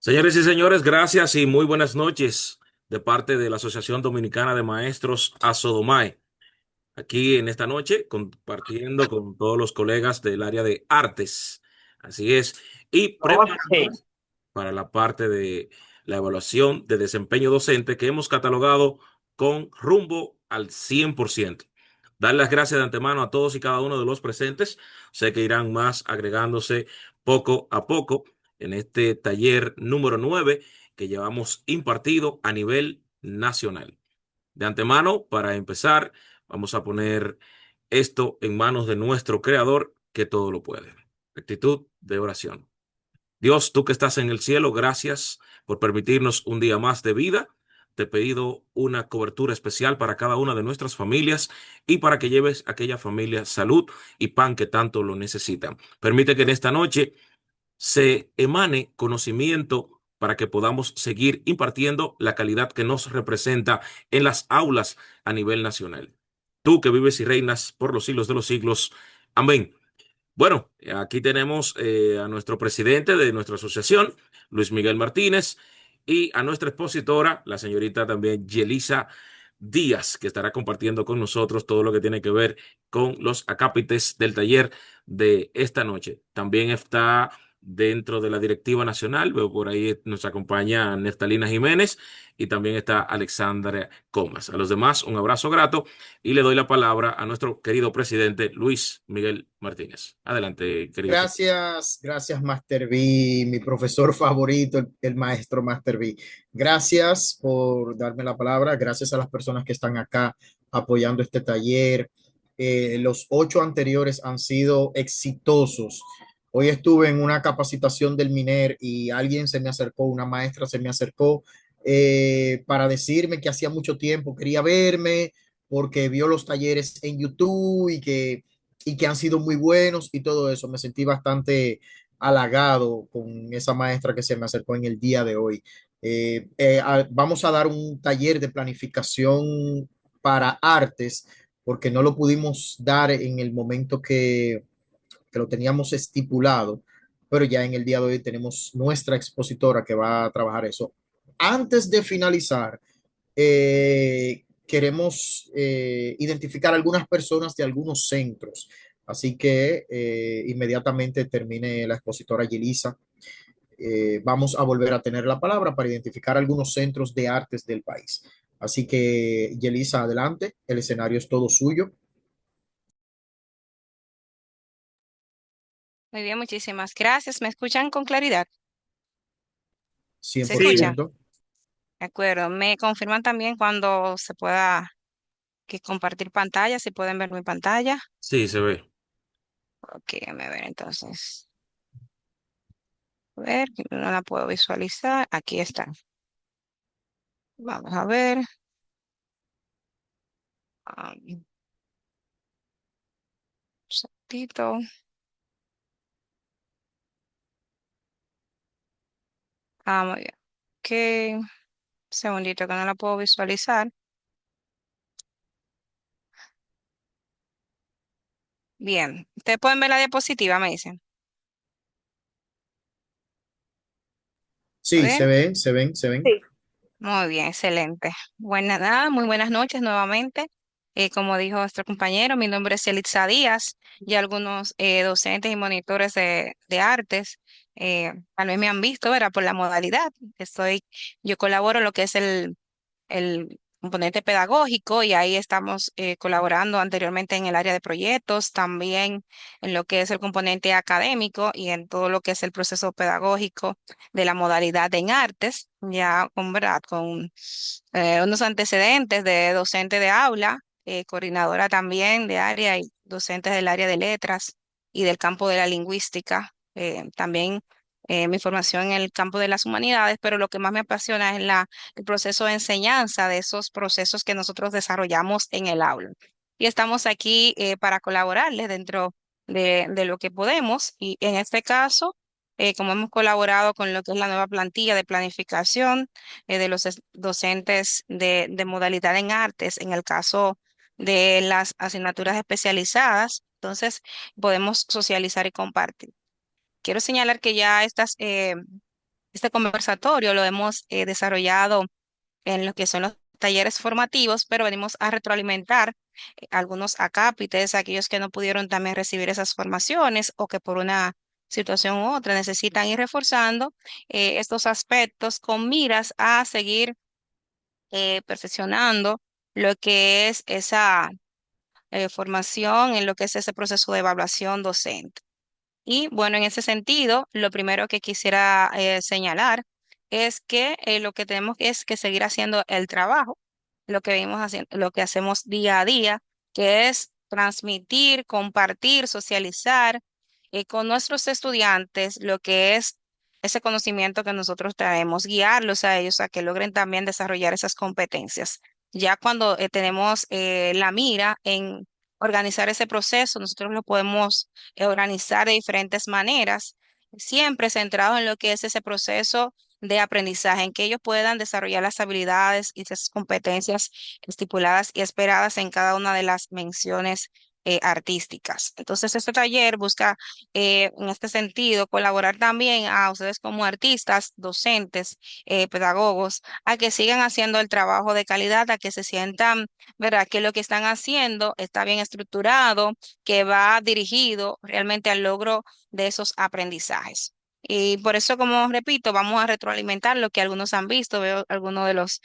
Señores y señores, gracias y muy buenas noches de parte de la Asociación Dominicana de Maestros ASODOMAE. Aquí en esta noche compartiendo con todos los colegas del área de artes. Así es. Y Ok. preparándonos para la parte de la evaluación de desempeño docente que hemos catalogado con rumbo al 100%. Dar las gracias de antemano a todos y cada uno de los presentes. Sé que irán más agregándose poco a poco en este taller número 9 que llevamos impartido a nivel nacional. De antemano, para empezar, vamos a poner esto en manos de nuestro Creador que todo lo puede. Actitud de oración. Dios, tú que estás en el cielo, gracias por permitirnos un día más de vida. Te he pedido una cobertura especial para cada una de nuestras familias y para que lleves a aquella familia salud y pan que tanto lo necesitan. Permite que en esta noche se emane conocimiento para que podamos seguir impartiendo la calidad que nos representa en las aulas a nivel nacional. Tú que vives y reinas por los siglos de los siglos. Amén. Bueno, aquí tenemos a nuestro presidente de nuestra asociación, Luis Miguel Martínez, y a nuestra expositora, la señorita también Yelisa Díaz, que estará compartiendo con nosotros todo lo que tiene que ver con los acápites del taller de esta noche. También está dentro de la directiva nacional, veo por ahí nos acompaña Neftalina Jiménez y también está Alexandra Comas. A los demás, un abrazo grato y le doy la palabra a nuestro querido presidente Luis Miguel Martínez. Adelante, querido presidente. Gracias, Master B, mi profesor favorito, el maestro Master B. Gracias por darme la palabra. Gracias a las personas que están acá apoyando este taller. Los 8 anteriores han sido exitosos. Hoy estuve en una capacitación del MINER y alguien se me acercó, una maestra se me acercó para decirme que hacía mucho tiempo quería verme porque vio los talleres en YouTube y que han sido muy buenos y todo eso. Me sentí bastante halagado con esa maestra que se me acercó en el día de hoy. Vamos a dar un taller de planificación para artes porque no lo pudimos dar en el momento que lo teníamos estipulado, pero ya en el día de hoy tenemos nuestra expositora que va a trabajar eso. Antes de finalizar, queremos identificar algunas personas de algunos centros. Así que inmediatamente termine la expositora Yelisa, vamos a volver a tener la palabra para identificar algunos centros de artes del país. Así que, Yelisa, adelante, el escenario es todo suyo, Muy bien, muchísimas gracias. ¿Me escuchan con claridad? cien ¿Se por Sí, escucha? ciento. De acuerdo. ¿Me confirman también cuando se pueda que compartir pantalla, si pueden ver mi pantalla? sí, se ve. Ok, déjame ver entonces. A ver, que no la puedo visualizar. Aquí está. Vamos a ver. Un segundito. Muy bien. Ok, segundito que no la puedo visualizar. Bien. Ustedes pueden ver la diapositiva, me dicen. ¿Está Sí, se bien? ven, se ven, se ven. Sí. Muy bien, excelente. Buenas, nada, muy buenas noches nuevamente. Como dijo nuestro compañero, mi nombre es Yelitza Díaz y algunos docentes y monitores de artes tal vez me han visto, ¿verdad? Por la modalidad. Yo colaboro en lo que es el componente pedagógico y ahí estamos colaborando anteriormente en el área de proyectos, también en lo que es el componente académico y en todo lo que es el proceso pedagógico de la modalidad en artes, ya con, ¿verdad? Con unos antecedentes de docente de aula, coordinadora también de área y docentes del área de letras y del campo de la lingüística. También mi formación en el campo de las humanidades, pero lo que más me apasiona es el proceso de enseñanza de esos procesos que nosotros desarrollamos en el aula. Y estamos aquí para colaborarles dentro de lo que podemos. Y en este caso, como hemos colaborado con lo que es la nueva plantilla de planificación de los docentes de modalidad en artes, en el caso de las asignaturas especializadas, entonces podemos socializar y compartir. Quiero señalar que ya estas este conversatorio lo hemos desarrollado en lo que son los talleres formativos, pero venimos a retroalimentar algunos acápites, aquellos que no pudieron también recibir esas formaciones o que por una situación u otra necesitan ir reforzando estos aspectos con miras a seguir perfeccionando lo que es esa formación en lo que es ese proceso de evaluación docente. Y bueno, en ese sentido, lo primero que quisiera señalar es que lo que tenemos es que seguir haciendo el trabajo, lo que venimos haciendo, lo que hacemos día a día, que es transmitir, compartir, socializar con nuestros estudiantes lo que es ese conocimiento que nosotros traemos, guiarlos a ellos a que logren también desarrollar esas competencias. Ya cuando tenemos la mira en organizar ese proceso, nosotros lo podemos organizar de diferentes maneras, siempre centrado en lo que es ese proceso de aprendizaje, en que ellos puedan desarrollar las habilidades y esas competencias estipuladas y esperadas en cada una de las menciones artísticas. Entonces, este taller busca, en este sentido, colaborar también a ustedes como artistas, docentes, pedagogos, a que sigan haciendo el trabajo de calidad, a que se sientan, ¿verdad?, que lo que están haciendo está bien estructurado, que va dirigido realmente al logro de esos aprendizajes. Y por eso, como repito, vamos a retroalimentar lo que algunos han visto. Veo algunos de los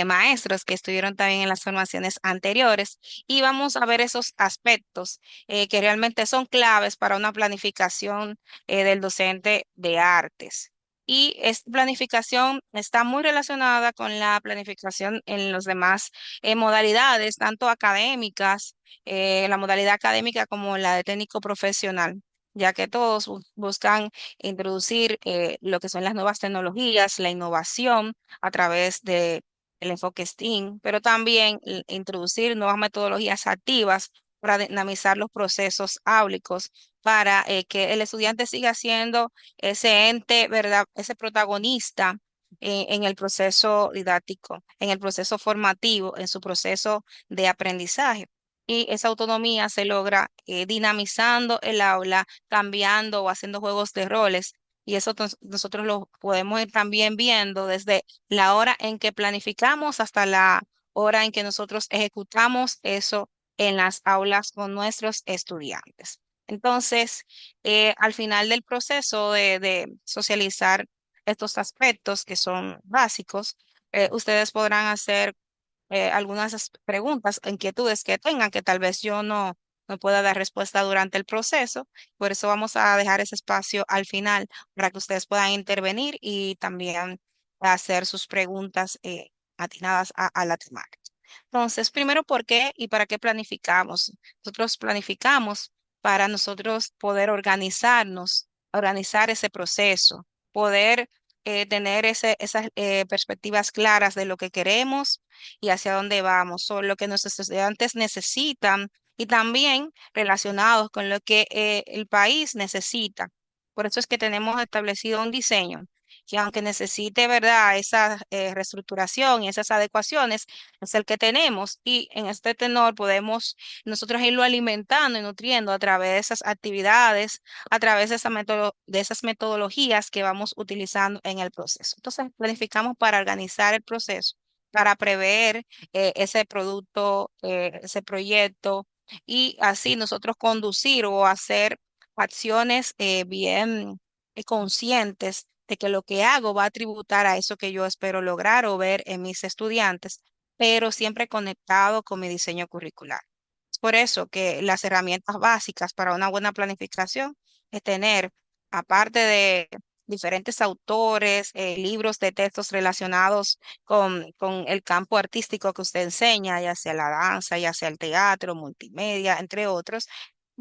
maestros que estuvieron también en las formaciones anteriores y vamos a ver esos aspectos que realmente son claves para una planificación del docente de artes. Y esta planificación está muy relacionada con la planificación en los demás modalidades, tanto académicas, la modalidad académica como la de técnico profesional, ya que todos buscan introducir lo que son las nuevas tecnologías, la innovación a través de el enfoque STEAM, pero también introducir nuevas metodologías activas para dinamizar los procesos áulicos, para que el estudiante siga siendo ese ente, ¿verdad? Ese protagonista en el proceso didáctico, en el proceso formativo, en su proceso de aprendizaje. Y esa autonomía se logra dinamizando el aula, cambiando o haciendo juegos de roles. Y eso nosotros lo podemos ir también viendo desde la hora en que planificamos hasta la hora en que nosotros ejecutamos eso en las aulas con nuestros estudiantes. Entonces, al final del proceso de socializar estos aspectos que son básicos, ustedes podrán hacer algunas preguntas, inquietudes que tengan que tal vez yo no pueda dar respuesta durante el proceso. Por eso vamos a dejar ese espacio al final para que ustedes puedan intervenir y también hacer sus preguntas atinadas a la temática. Entonces, primero, ¿por qué y para qué planificamos? Nosotros planificamos para nosotros poder organizarnos, organizar ese proceso, poder tener esas perspectivas claras de lo que queremos y hacia dónde vamos, o lo que nuestros estudiantes necesitan y también relacionados con lo que el país necesita. Por eso es que tenemos establecido un diseño que aunque necesite, ¿verdad?, esa reestructuración y esas adecuaciones, es el que tenemos y en este tenor podemos nosotros irlo alimentando y nutriendo a través de esas actividades, a través de, de esas metodologías que vamos utilizando en el proceso. Entonces, planificamos para organizar el proceso, para prever ese producto, ese proyecto y así nosotros conducir o hacer acciones bien conscientes de que lo que hago va a tributar a eso que yo espero lograr o ver en mis estudiantes, pero siempre conectado con mi diseño curricular. Es por eso que las herramientas básicas para una buena planificación es tener, aparte de diferentes autores, libros de textos relacionados con el campo artístico que usted enseña, ya sea la danza, ya sea el teatro, multimedia, entre otros.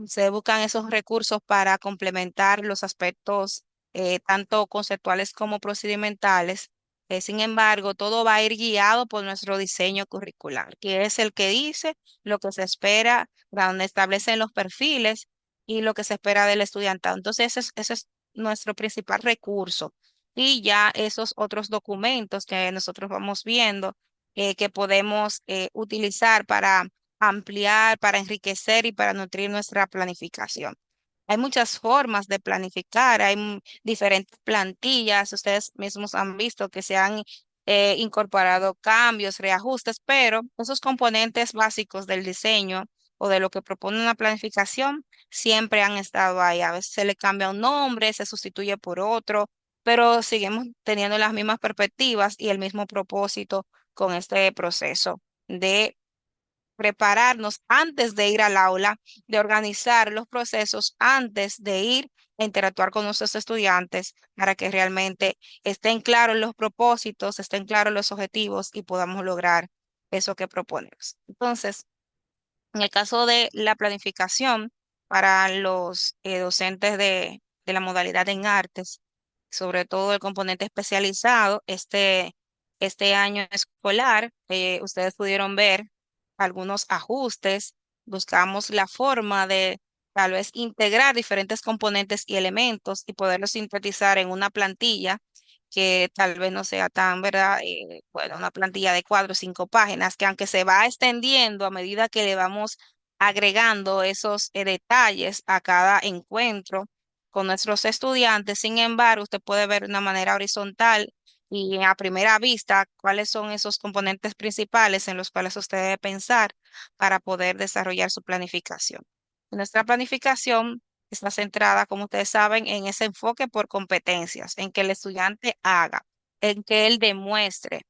Se buscan esos recursos para complementar los aspectos tanto conceptuales como procedimentales. Sin embargo, todo va a ir guiado por nuestro diseño curricular, que es el que dice lo que se espera, donde establecen los perfiles y lo que se espera del estudiantado. Entonces, ese es nuestro principal recurso. Y ya esos otros documentos que nosotros vamos viendo, que podemos utilizar para ampliar, para enriquecer y para nutrir nuestra planificación. Hay muchas formas de planificar, hay diferentes plantillas, ustedes mismos han visto que se han incorporado cambios, reajustes, pero esos componentes básicos del diseño o de lo que propone una planificación siempre han estado ahí. A veces se le cambia un nombre, se sustituye por otro, pero seguimos teniendo las mismas perspectivas y el mismo propósito con este proceso de prepararnos antes de ir al aula, de organizar los procesos antes de ir a interactuar con nuestros estudiantes para que realmente estén claros los propósitos, estén claros los objetivos y podamos lograr eso que proponemos. Entonces, en el caso de la planificación para los docentes de la modalidad en artes, sobre todo el componente especializado, este año escolar, ustedes pudieron ver algunos ajustes, buscamos la forma de tal vez integrar diferentes componentes y elementos y poderlos sintetizar en una plantilla que tal vez no sea tan, ¿verdad? Bueno, una plantilla de 4 o 5 páginas, que aunque se va extendiendo a medida que le vamos agregando esos detalles a cada encuentro con nuestros estudiantes, sin embargo, usted puede ver de una manera horizontal y a primera vista cuáles son esos componentes principales en los cuales usted debe pensar para poder desarrollar su planificación. Nuestra planificación está centrada, como ustedes saben, en ese enfoque por competencias, en que el estudiante haga, en que él demuestre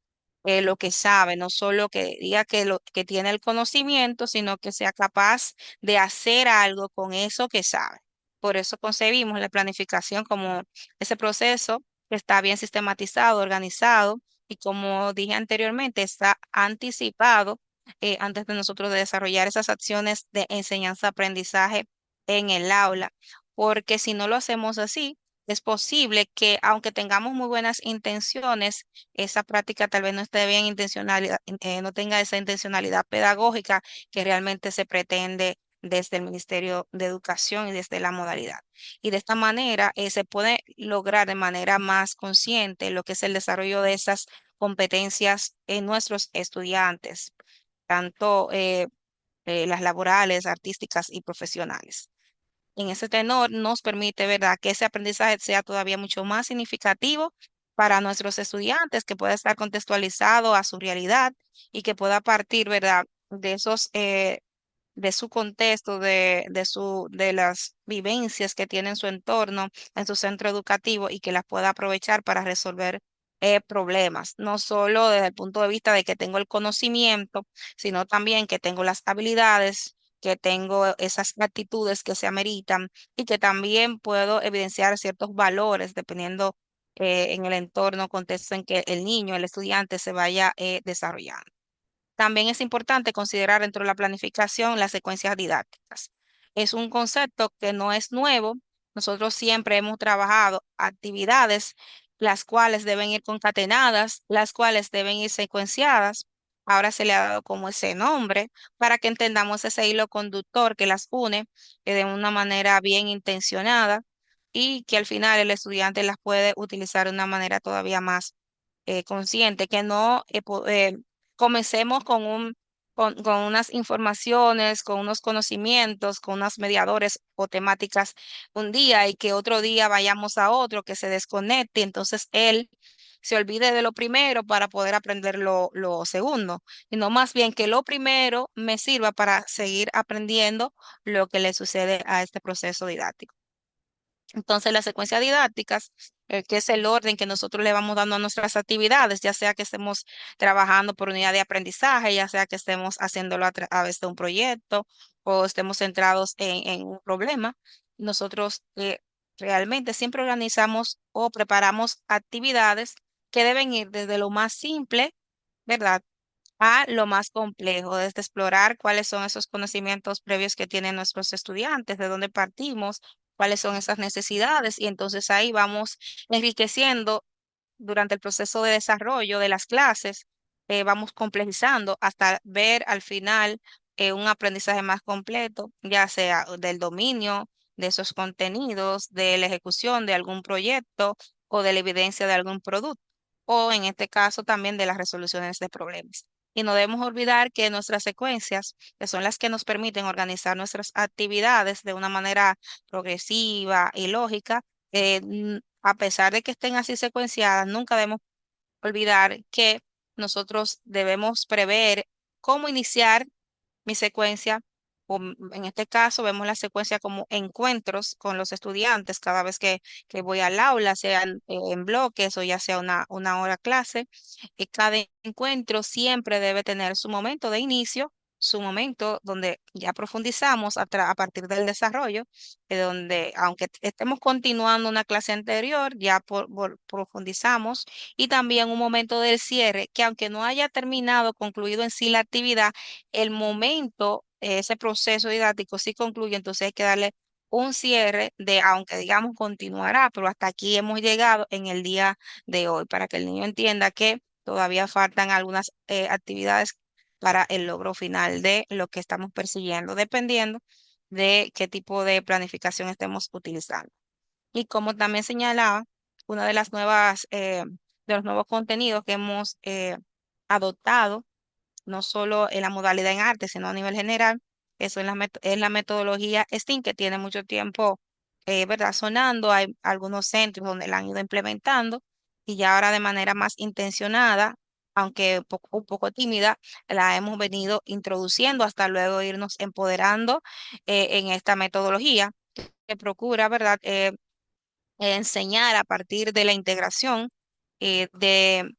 lo que sabe, no solo que diga que tiene el conocimiento, sino que sea capaz de hacer algo con eso que sabe. Por eso concebimos la planificación como ese proceso que está bien sistematizado, organizado y como dije anteriormente, está anticipado antes de nosotros de desarrollar esas acciones de enseñanza-aprendizaje en el aula, porque si no lo hacemos así, es posible que aunque tengamos muy buenas intenciones, esa práctica tal vez no esté bien intencionalidad, no tenga esa intencionalidad pedagógica que realmente se pretende desde el Ministerio de Educación y desde la modalidad. Y de esta manera se puede lograr de manera más consciente lo que es el desarrollo de esas competencias en nuestros estudiantes, tanto las laborales, artísticas y profesionales. En ese tenor nos permite, ¿verdad?, que ese aprendizaje sea todavía mucho más significativo para nuestros estudiantes, que pueda estar contextualizado a su realidad y que pueda partir, ¿verdad?, de esos, de su contexto, de las vivencias que tiene en su entorno, en su centro educativo y que las pueda aprovechar para resolver problemas, no solo desde el punto de vista de que tengo el conocimiento, sino también que tengo las habilidades, que tengo esas actitudes que se ameritan y que también puedo evidenciar ciertos valores dependiendo en el entorno, contexto en que el niño, el estudiante se vaya desarrollando. También es importante considerar dentro de la planificación las secuencias didácticas. Es un concepto que no es nuevo. Nosotros siempre hemos trabajado actividades las cuales deben ir concatenadas, las cuales deben ir secuenciadas. Ahora se le ha dado como ese nombre para que entendamos ese hilo conductor que las une de una manera bien intencionada y que al final el estudiante las puede utilizar de una manera todavía más consciente, que no comencemos con unas informaciones, con unos conocimientos, con unos mediadores o temáticas un día y que otro día vayamos a otro que se desconecte, entonces él se olvide de lo primero para poder aprender lo segundo, y no más bien que lo primero me sirva para seguir aprendiendo lo que le sucede a este proceso didáctico. Entonces, las secuencias didácticas, que es el orden que nosotros le vamos dando a nuestras actividades, ya sea que estemos trabajando por unidad de aprendizaje, ya sea que estemos haciéndolo a través de un proyecto o estemos centrados en un problema, nosotros realmente siempre organizamos o preparamos actividades que deben ir desde lo más simple, ¿verdad?, a lo más complejo, desde explorar cuáles son esos conocimientos previos que tienen nuestros estudiantes, de dónde partimos, cuáles son esas necesidades, y entonces ahí vamos enriqueciendo durante el proceso de desarrollo de las clases, vamos complejizando hasta ver al final un aprendizaje más completo, ya sea del dominio de esos contenidos, de la ejecución de algún proyecto o de la evidencia de algún producto, o en este caso también de las resoluciones de problemas. Y no debemos olvidar que nuestras secuencias, que son las que nos permiten organizar nuestras actividades de una manera progresiva y lógica, a pesar de que estén así secuenciadas, nunca debemos olvidar que nosotros debemos prever cómo iniciar mi secuencia, o en este caso vemos la secuencia como encuentros con los estudiantes cada vez que voy al aula, sea en bloques o ya sea una hora clase. Cada encuentro siempre debe tener su momento de inicio, su momento donde ya profundizamos a partir del desarrollo, donde aunque estemos continuando una clase anterior, ya profundizamos, y también un momento del cierre, que aunque no haya terminado, concluido en sí la actividad, el momento, ese proceso didáctico sí concluye, entonces hay que darle un cierre de, aunque digamos continuará, pero hasta aquí hemos llegado en el día de hoy, para que el niño entienda que todavía faltan algunas actividades para el logro final de lo que estamos persiguiendo, dependiendo de qué tipo de planificación estemos utilizando. Y como también señalaba, una de las nuevas, de los nuevos contenidos que hemos adoptado, no solo en la modalidad en arte, sino a nivel general. Eso es la metodología STEAM, que tiene mucho tiempo, ¿verdad? Sonando. Hay algunos centros donde la han ido implementando, y ya ahora de manera más intencionada, aunque un poco tímida, la hemos venido introduciendo hasta luego irnos empoderando en esta metodología que procura, ¿verdad? Enseñar a partir de la integración de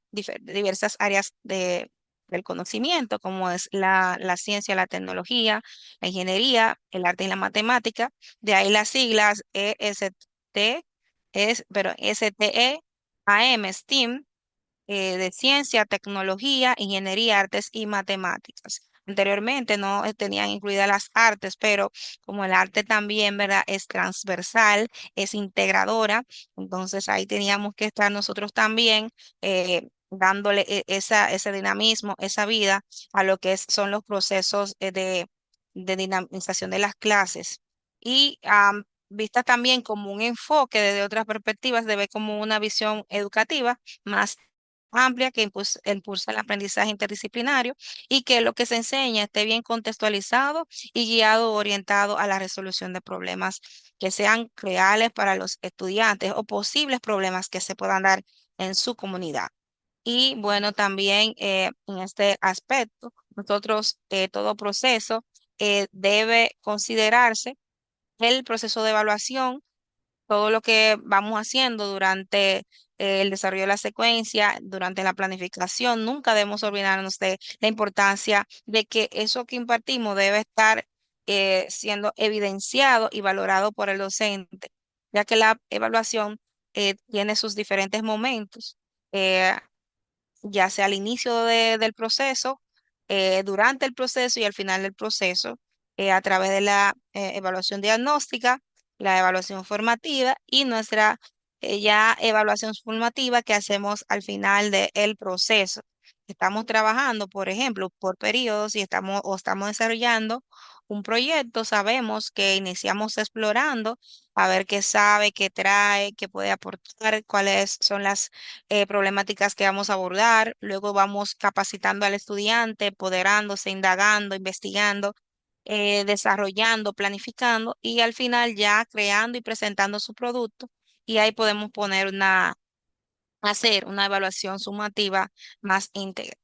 diversas áreas del conocimiento, como es la ciencia, la tecnología, la ingeniería, el arte y la matemática. De ahí las siglas EST, pero STEAM, STEAM, de ciencia, tecnología, ingeniería, artes y matemáticas. Anteriormente no tenían incluidas las artes, pero como el arte también, ¿verdad? Es transversal, es integradora, entonces ahí teníamos que estar nosotros también dándole ese dinamismo, esa vida a lo que son los procesos de dinamización de las clases. Y vista también como un enfoque desde otras perspectivas, debe como una visión educativa más amplia que impulsa el aprendizaje interdisciplinario, y que lo que se enseña esté bien contextualizado y guiado, orientado a la resolución de problemas que sean reales para los estudiantes o posibles problemas que se puedan dar en su comunidad. Y bueno, también en este aspecto, nosotros, todo proceso debe considerarse el proceso de evaluación, todo lo que vamos haciendo durante el desarrollo de la secuencia, durante la planificación. Nunca debemos olvidarnos de la importancia de que eso que impartimos debe estar siendo evidenciado y valorado por el docente, ya que la evaluación tiene sus diferentes momentos. eh, ya sea al inicio del proceso, durante el proceso y al final del proceso, a través de la evaluación diagnóstica, la evaluación formativa y nuestra ya evaluación formativa que hacemos al final del proceso. Estamos trabajando, por ejemplo, por periodos, y estamos desarrollando un proyecto. Sabemos que iniciamos explorando a ver qué sabe, qué trae, qué puede aportar, cuáles son las problemáticas que vamos a abordar. Luego vamos capacitando al estudiante, empoderándose, indagando, investigando, desarrollando, planificando, y al final ya creando y presentando su producto. Y ahí podemos hacer una evaluación sumativa más íntegra.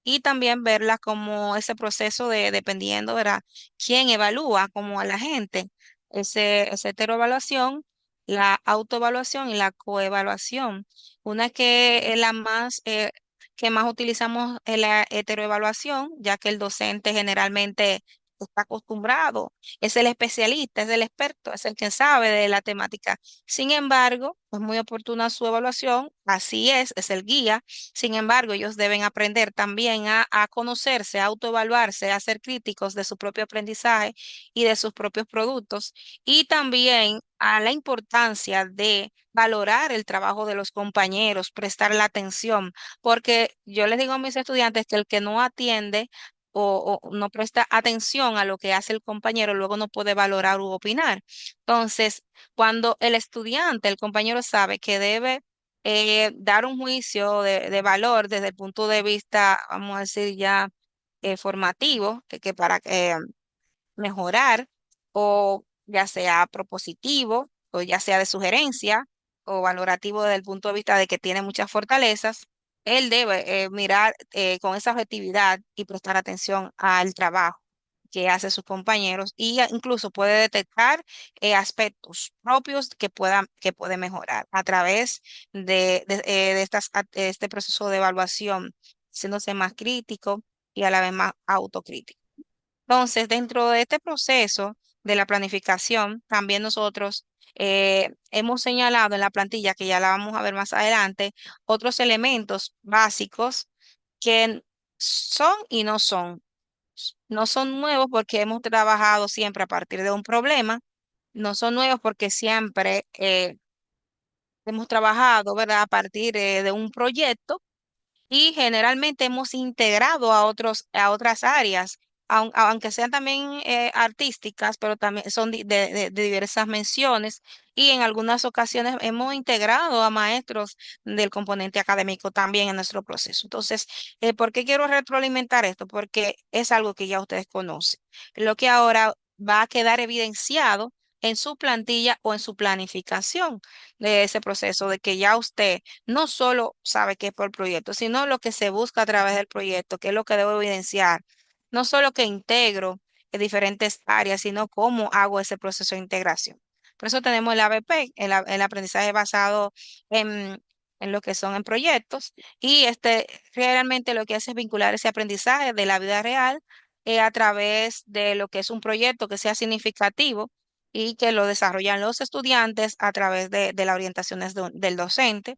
Y también verla como ese proceso de, dependiendo, ¿verdad? ¿Quién evalúa como a la gente? Esa heteroevaluación, la autoevaluación y la coevaluación. Una que es la más, que más utilizamos es la heteroevaluación, ya que el docente generalmente está acostumbrado, es el especialista, es el experto, es el que sabe de la temática. Sin embargo, es muy oportuna su evaluación, así es el guía. Sin embargo, ellos deben aprender también a conocerse, a autoevaluarse, a ser críticos de su propio aprendizaje y de sus propios productos, y también a la importancia de valorar el trabajo de los compañeros, prestar la atención, porque yo les digo a mis estudiantes que el que no atiende o no presta atención a lo que hace el compañero, luego no puede valorar u opinar. Entonces, cuando el estudiante, el compañero sabe que debe dar un juicio de valor desde el punto de vista, vamos a decir ya, formativo, que para mejorar, o ya sea propositivo, o ya sea de sugerencia, o valorativo desde el punto de vista de que tiene muchas fortalezas, él debe mirar con esa objetividad y prestar atención al trabajo que hace sus compañeros y incluso puede detectar aspectos propios que puede mejorar a través de este proceso de evaluación, haciéndose más crítico y a la vez más autocrítico. Entonces, dentro de este proceso de la planificación, también nosotros hemos señalado en la plantilla, que ya la vamos a ver más adelante, otros elementos básicos que son y no son. No son nuevos porque hemos trabajado siempre a partir de un problema, no son nuevos porque siempre hemos trabajado, ¿verdad?, a partir de un proyecto y generalmente hemos integrado a otras áreas, aunque sean también artísticas, pero también son de diversas menciones y en algunas ocasiones hemos integrado a maestros del componente académico también en nuestro proceso. Entonces, ¿por qué quiero retroalimentar esto? Porque es algo que ya ustedes conocen, lo que ahora va a quedar evidenciado en su plantilla o en su planificación de ese proceso, de que ya usted no solo sabe qué es por el proyecto, sino lo que se busca a través del proyecto, qué es lo que debo evidenciar. No solo que integro en diferentes áreas, sino cómo hago ese proceso de integración. Por eso tenemos el ABP, el aprendizaje basado en, en lo que son en proyectos, y este realmente lo que hace es vincular ese aprendizaje de la vida real a través de lo que es un proyecto que sea significativo y que lo desarrollan los estudiantes a través de las orientaciones del docente.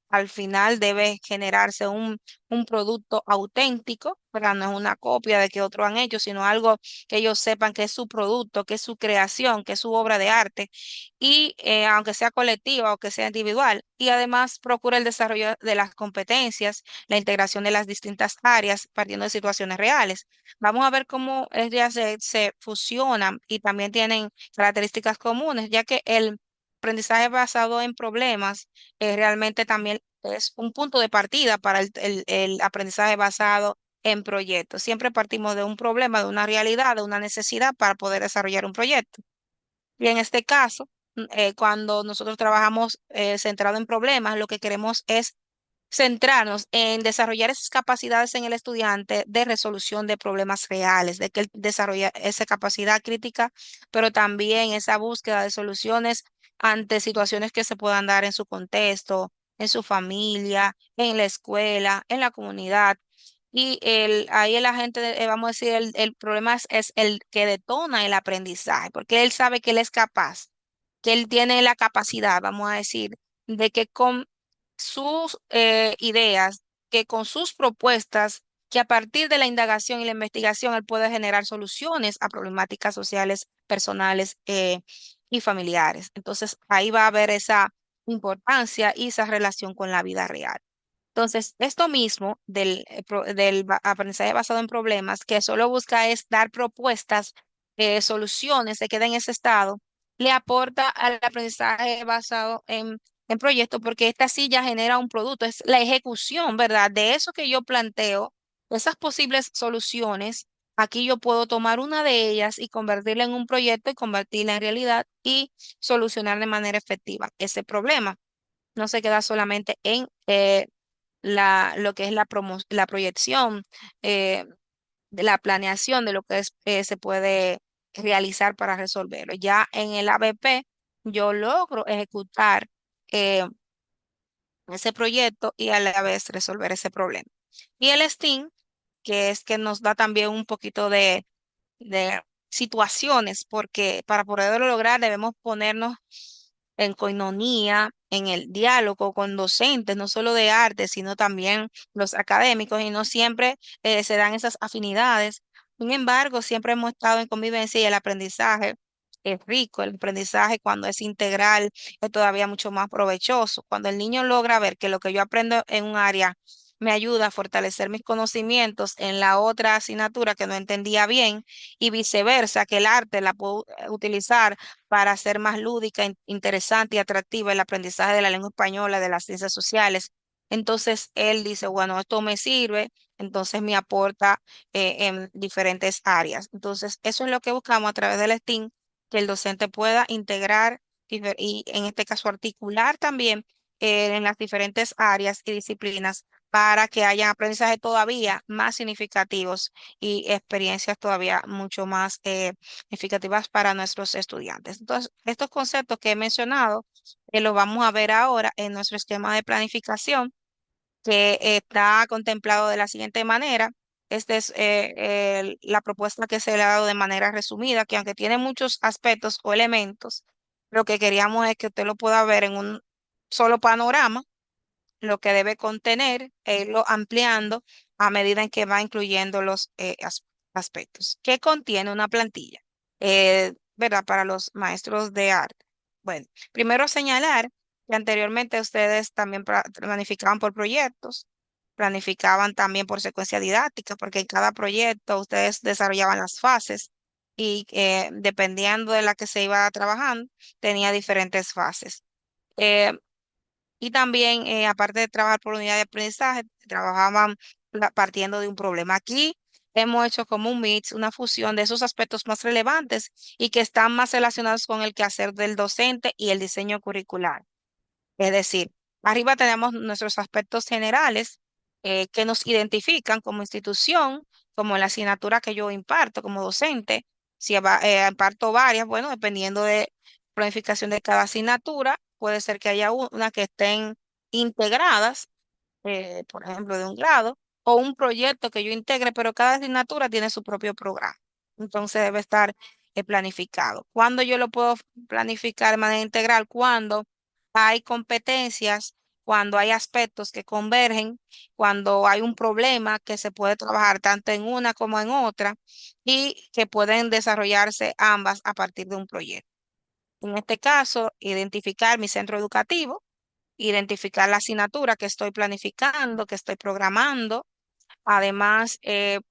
Al final debe generarse un producto auténtico, ¿verdad? No es una copia de que otros han hecho, sino algo que ellos sepan que es su producto, que es su creación, que es su obra de arte, y aunque sea colectiva o que sea individual, y además procura el desarrollo de las competencias, la integración de las distintas áreas partiendo de situaciones reales. Vamos a ver cómo ellas se fusionan y también tienen características comunes, ya que el aprendizaje basado en problemas realmente también es un punto de partida para el aprendizaje basado en proyectos. Siempre partimos de un problema, de una realidad, de una necesidad para poder desarrollar un proyecto. Y en este caso, cuando nosotros trabajamos centrado en problemas, lo que queremos es centrarnos en desarrollar esas capacidades en el estudiante de resolución de problemas reales, de que él desarrolle esa capacidad crítica, pero también esa búsqueda de soluciones ante situaciones que se puedan dar en su contexto, en su familia, en la escuela, en la comunidad. Y ahí el agente, vamos a decir, el problema es el que detona el aprendizaje, porque él sabe que él es capaz, que él tiene la capacidad, vamos a decir, de que con sus ideas, que con sus propuestas, que a partir de la indagación y la investigación él puede generar soluciones a problemáticas sociales, personales y familiares. Entonces ahí va a haber esa importancia y esa relación con la vida real. Entonces, esto mismo del aprendizaje basado en problemas, que solo busca es dar propuestas, soluciones, se queda en ese estado, le aporta al aprendizaje basado en proyectos, porque esta sí ya genera un producto, es la ejecución, ¿verdad? De eso que yo planteo, esas posibles soluciones, aquí yo puedo tomar una de ellas y convertirla en un proyecto y convertirla en realidad y solucionar de manera efectiva ese problema. No se queda solamente en lo que es la proyección, eh, de la planeación de lo que se puede realizar para resolverlo. Ya en el ABP yo logro ejecutar eh, ese proyecto y a la vez resolver ese problema. Y el STEAM, que es que nos da también un poquito de situaciones, porque para poderlo lograr debemos ponernos en coinonía, en el diálogo con docentes, no solo de arte, sino también los académicos, y no siempre se dan esas afinidades. Sin embargo, siempre hemos estado en convivencia y el aprendizaje es rico. El aprendizaje, cuando es integral, es todavía mucho más provechoso. Cuando el niño logra ver que lo que yo aprendo en un área me ayuda a fortalecer mis conocimientos en la otra asignatura que no entendía bien y viceversa, que el arte la puedo utilizar para hacer más lúdica, interesante y atractiva el aprendizaje de la lengua española, de las ciencias sociales. Entonces él dice, bueno, esto me sirve, entonces me aporta en diferentes áreas. Entonces, eso es lo que buscamos a través del STEAM, que el docente pueda integrar y en este caso articular también en las diferentes áreas y disciplinas para que haya aprendizajes todavía más significativos y experiencias todavía mucho más significativas para nuestros estudiantes. Entonces, estos conceptos que he mencionado los vamos a ver ahora en nuestro esquema de planificación que está contemplado de la siguiente manera. Esta es la propuesta que se le ha dado de manera resumida, que aunque tiene muchos aspectos o elementos, lo que queríamos es que usted lo pueda ver en un solo panorama, lo que debe contener, e irlo ampliando a medida en que va incluyendo los aspectos. ¿Qué contiene una plantilla? ¿Verdad? Para los maestros de arte. Bueno, primero señalar que anteriormente ustedes también planificaban por proyectos, planificaban también por secuencia didáctica, porque en cada proyecto ustedes desarrollaban las fases y dependiendo de la que se iba trabajando, tenía diferentes fases. Eh, y también, aparte de trabajar por unidad de aprendizaje, trabajaban partiendo de un problema. Aquí hemos hecho como un mix, una fusión de esos aspectos más relevantes y que están más relacionados con el quehacer del docente y el diseño curricular. Es decir, arriba tenemos nuestros aspectos generales que nos identifican como institución, como la asignatura que yo imparto como docente. Si imparto varias, bueno, dependiendo de planificación de cada asignatura, puede ser que haya una que estén integradas, por ejemplo, de un grado, o un proyecto que yo integre, pero cada asignatura tiene su propio programa. Entonces debe estar planificado. ¿Cuándo yo lo puedo planificar de manera integral? Cuando hay competencias, cuando hay aspectos que convergen, cuando hay un problema que se puede trabajar tanto en una como en otra y que pueden desarrollarse ambas a partir de un proyecto. En este caso, identificar mi centro educativo, identificar la asignatura que estoy planificando, que estoy programando. Además, en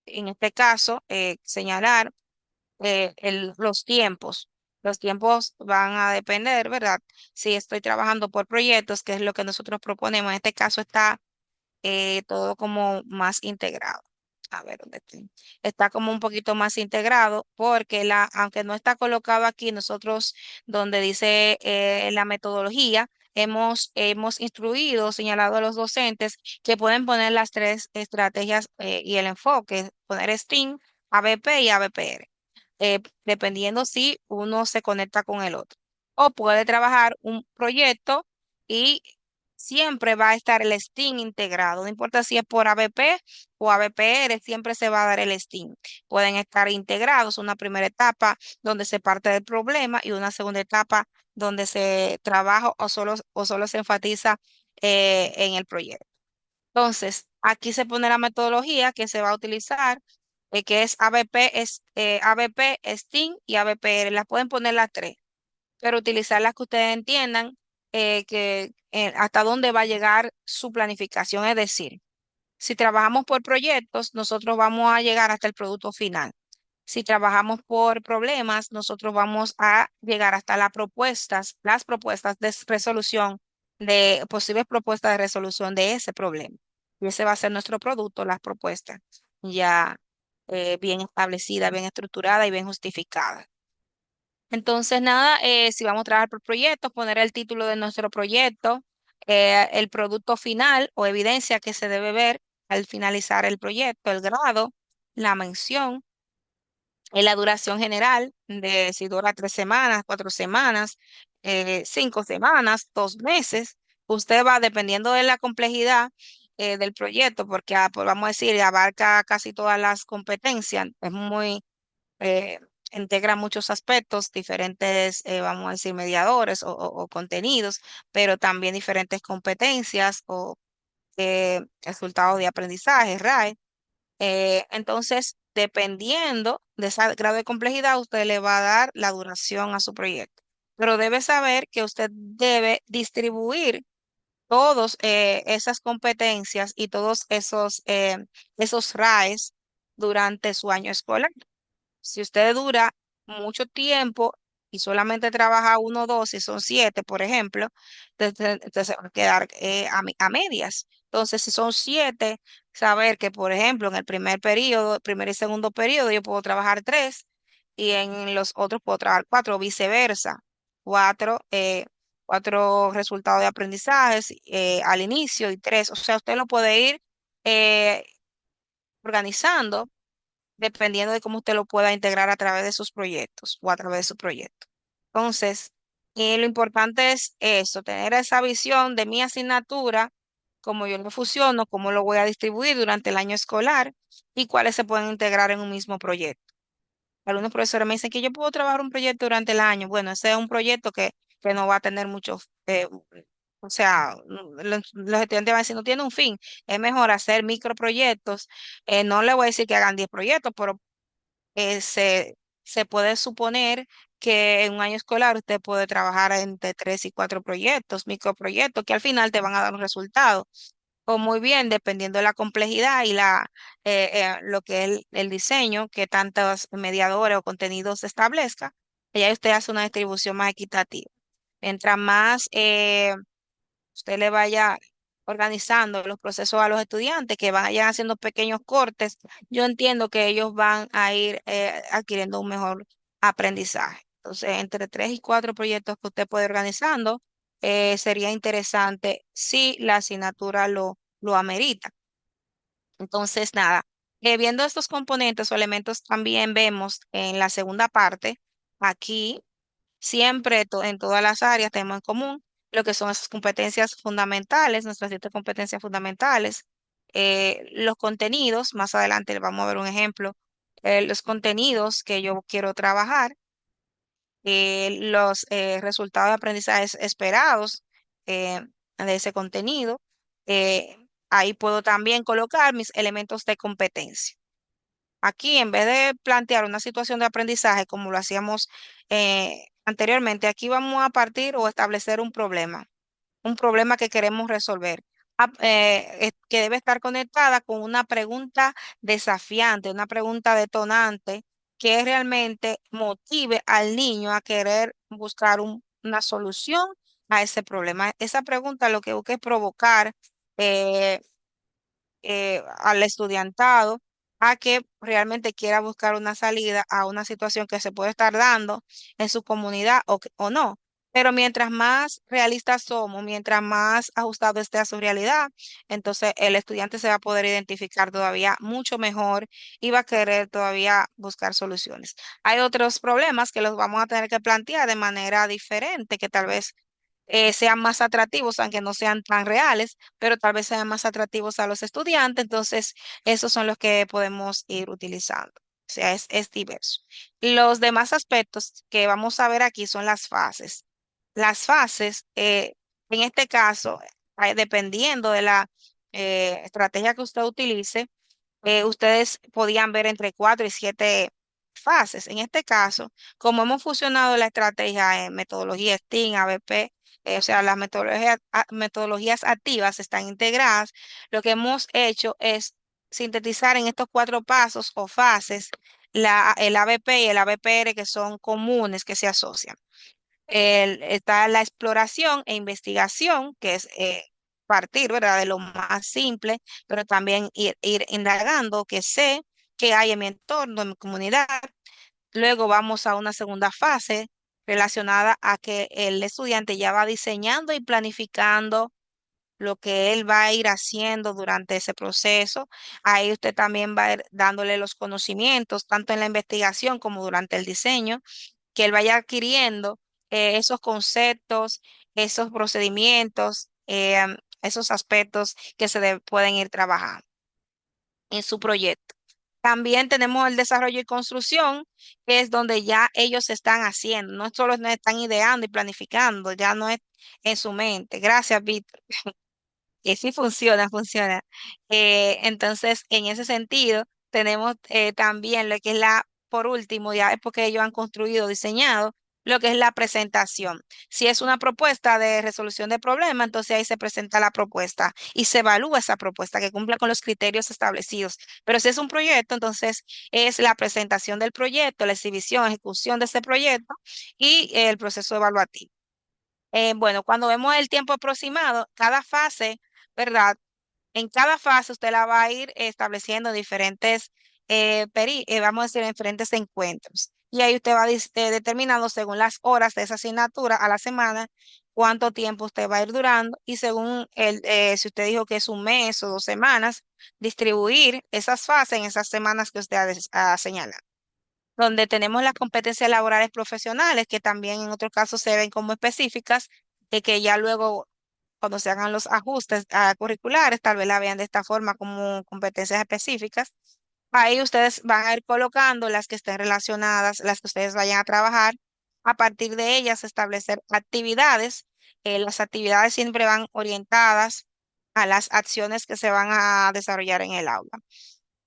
este caso, señalar los tiempos. Los tiempos van a depender, ¿verdad? Si estoy trabajando por proyectos, que es lo que nosotros proponemos. En este caso está todo como más integrado. A ver, ¿dónde estoy? Está como un poquito más integrado porque aunque no está colocado aquí, nosotros donde dice la metodología, hemos instruido, señalado a los docentes que pueden poner las tres estrategias y el enfoque, poner STEAM, ABP y ABPR, dependiendo si uno se conecta con el otro. O puede trabajar un proyecto y siempre va a estar el STEAM integrado, no importa si es por ABP o ABPR, siempre se va a dar el STEAM. Pueden estar integrados, una primera etapa donde se parte del problema y una segunda etapa donde se trabaja o solo se enfatiza en el proyecto. Entonces, aquí se pone la metodología que se va a utilizar, que es ABP, ABP, STEAM y ABPR. Las pueden poner las tres, pero utilizar las que ustedes entiendan que hasta dónde va a llegar su planificación. Es decir, si trabajamos por proyectos, nosotros vamos a llegar hasta el producto final. Si trabajamos por problemas, nosotros vamos a llegar hasta las propuestas de resolución, de posibles propuestas de resolución de ese problema. Y ese va a ser nuestro producto, las propuestas ya bien establecida, bien estructurada y bien justificada. Entonces, nada, si vamos a trabajar por proyectos, poner el título de nuestro proyecto, el producto final o evidencia que se debe ver al finalizar el proyecto, el grado, la mención, la duración general de si dura 3 semanas, 4 semanas, 5 semanas, 2 meses. Usted va, dependiendo de la complejidad del proyecto, porque pues vamos a decir, abarca casi todas las competencias, es muy eh, integra muchos aspectos, diferentes, vamos a decir, mediadores o contenidos, pero también diferentes competencias o resultados de aprendizaje, RAE. Entonces, dependiendo de ese grado de complejidad, usted le va a dar la duración a su proyecto. Pero debe saber que usted debe distribuir todos esas competencias y todos esos RAEs durante su año escolar. Si usted dura mucho tiempo y solamente trabaja uno o dos, y son 7, por ejemplo, entonces va a quedar a medias. Entonces, si son 7, saber que, por ejemplo, en el primer periodo, primer y segundo periodo, yo puedo trabajar 3 y en los otros puedo trabajar 4, o viceversa. 4, 4 resultados de aprendizajes al inicio y 3. O sea, usted lo puede ir eh, organizando dependiendo de cómo usted lo pueda integrar a través de sus proyectos o a través de su proyecto. Entonces, lo importante es eso, tener esa visión de mi asignatura, cómo yo lo fusiono, cómo lo voy a distribuir durante el año escolar y cuáles se pueden integrar en un mismo proyecto. Algunos profesores me dicen que yo puedo trabajar un proyecto durante el año. Bueno, ese es un proyecto que no va a tener mucho, o sea, los estudiantes van a decir, no tiene un fin. Es mejor hacer microproyectos. No le voy a decir que hagan 10 proyectos, pero eh, se, se puede suponer que en un año escolar usted puede trabajar entre 3 y 4 proyectos, microproyectos, que al final te van a dar un resultado. O muy bien, dependiendo de la complejidad y lo que es el diseño, que tantos mediadores o contenidos se establezca, ya usted hace una distribución más equitativa. Mientras más usted le vaya organizando los procesos a los estudiantes, que vayan haciendo pequeños cortes, yo entiendo que ellos van a ir adquiriendo un mejor aprendizaje. Entonces, entre 3 y 4 proyectos que usted puede ir organizando, sería interesante si la asignatura lo amerita. Entonces, nada, viendo estos componentes o elementos, también vemos en la segunda parte, aquí siempre en todas las áreas tenemos en común lo que son esas competencias fundamentales, nuestras 7 competencias fundamentales, los contenidos, más adelante vamos a ver un ejemplo, los contenidos que yo quiero trabajar, los resultados de aprendizaje esperados eh, de ese contenido. Ahí puedo también colocar mis elementos de competencia. Aquí, en vez de plantear una situación de aprendizaje como lo hacíamos anteriormente, aquí vamos a partir o establecer un problema que queremos resolver, que debe estar conectada con una pregunta desafiante, una pregunta detonante que realmente motive al niño a querer buscar una solución a ese problema. Esa pregunta lo que busca es provocar eh, al estudiantado a que realmente quiera buscar una salida a una situación que se puede estar dando en su comunidad o no. Pero mientras más realistas somos, mientras más ajustado esté a su realidad, entonces el estudiante se va a poder identificar todavía mucho mejor y va a querer todavía buscar soluciones. Hay otros problemas que los vamos a tener que plantear de manera diferente, que tal vez sean más atractivos, aunque no sean tan reales, pero tal vez sean más atractivos a los estudiantes. Entonces, esos son los que podemos ir utilizando. O sea, es diverso. Los demás aspectos que vamos a ver aquí son las fases. Las fases, en este caso, dependiendo de la estrategia que usted utilice, ustedes podían ver entre 4 y 7 fases. En este caso, como hemos fusionado la estrategia en metodología STEAM, ABP, o sea, las metodologías activas están integradas, lo que hemos hecho es sintetizar en estos 4 pasos o fases el ABP y el ABPR que son comunes, que se asocian. Está la exploración e investigación, que es partir, ¿verdad?, de lo más simple, pero también ir indagando que sé que hay en mi entorno, en mi comunidad. Luego vamos a una segunda fase relacionada a que el estudiante ya va diseñando y planificando lo que él va a ir haciendo durante ese proceso. Ahí usted también va a ir dándole los conocimientos, tanto en la investigación como durante el diseño, que él vaya adquiriendo esos conceptos, esos procedimientos, esos aspectos que pueden ir trabajando en su proyecto. También tenemos el desarrollo y construcción, que es donde ya ellos están haciendo, no solo están ideando y planificando, ya no es en su mente. Gracias, Víctor. Y sí funciona, funciona. Entonces, en ese sentido, tenemos también lo que es por último, ya es porque ellos han construido, diseñado, lo que es la presentación. Si es una propuesta de resolución de problema, entonces ahí se presenta la propuesta y se evalúa esa propuesta que cumpla con los criterios establecidos. Pero si es un proyecto, entonces es la presentación del proyecto, la exhibición, ejecución de ese proyecto y el proceso evaluativo. Bueno, cuando vemos el tiempo aproximado, cada fase, ¿verdad? En cada fase usted la va a ir estableciendo diferentes, vamos a decir, diferentes encuentros. Y ahí usted va determinando según las horas de esa asignatura a la semana, cuánto tiempo usted va a ir durando y según si usted dijo que es un mes o 2 semanas, distribuir esas fases en esas semanas que usted ha señalado. Donde tenemos las competencias laborales profesionales, que también en otros casos se ven como específicas, y que ya luego cuando se hagan los ajustes curriculares, tal vez la vean de esta forma como competencias específicas. Ahí ustedes van a ir colocando las que estén relacionadas, las que ustedes vayan a trabajar. A partir de ellas, establecer actividades. Las actividades siempre van orientadas a las acciones que se van a desarrollar en el aula.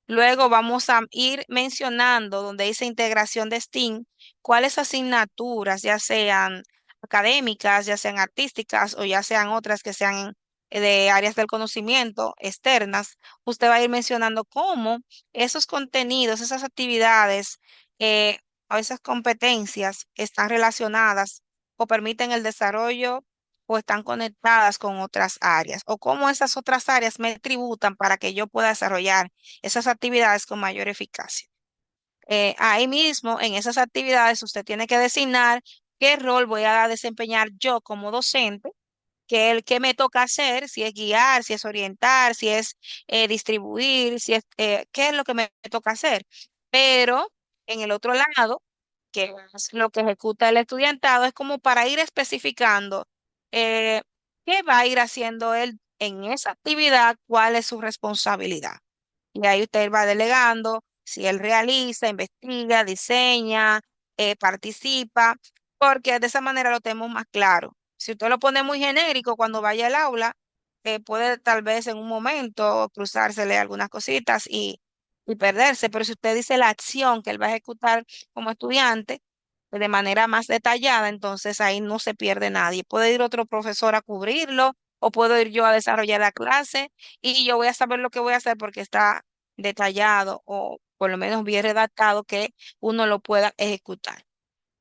Luego vamos a ir mencionando, donde dice integración de STEAM, cuáles asignaturas, ya sean académicas, ya sean artísticas o ya sean otras que sean de áreas del conocimiento externas, usted va a ir mencionando cómo esos contenidos, esas actividades eh, o esas competencias están relacionadas o permiten el desarrollo o están conectadas con otras áreas, o cómo esas otras áreas me tributan para que yo pueda desarrollar esas actividades con mayor eficacia. Ahí mismo, en esas actividades, usted tiene que designar qué rol voy a desempeñar yo como docente, qué me toca hacer, si es guiar, si es orientar, si es distribuir, si es, qué es lo que me toca hacer. Pero en el otro lado, que es lo que ejecuta el estudiantado, es como para ir especificando eh, qué va a ir haciendo él en esa actividad, cuál es su responsabilidad. Y ahí usted va delegando si él realiza, investiga, diseña, participa, porque de esa manera lo tenemos más claro. Si usted lo pone muy genérico cuando vaya al aula, puede tal vez en un momento cruzársele algunas cositas y perderse, pero si usted dice la acción que él va a ejecutar como estudiante de manera más detallada, entonces ahí no se pierde nadie. Puede ir otro profesor a cubrirlo o puedo ir yo a desarrollar la clase y yo voy a saber lo que voy a hacer porque está detallado o por lo menos bien redactado que uno lo pueda ejecutar.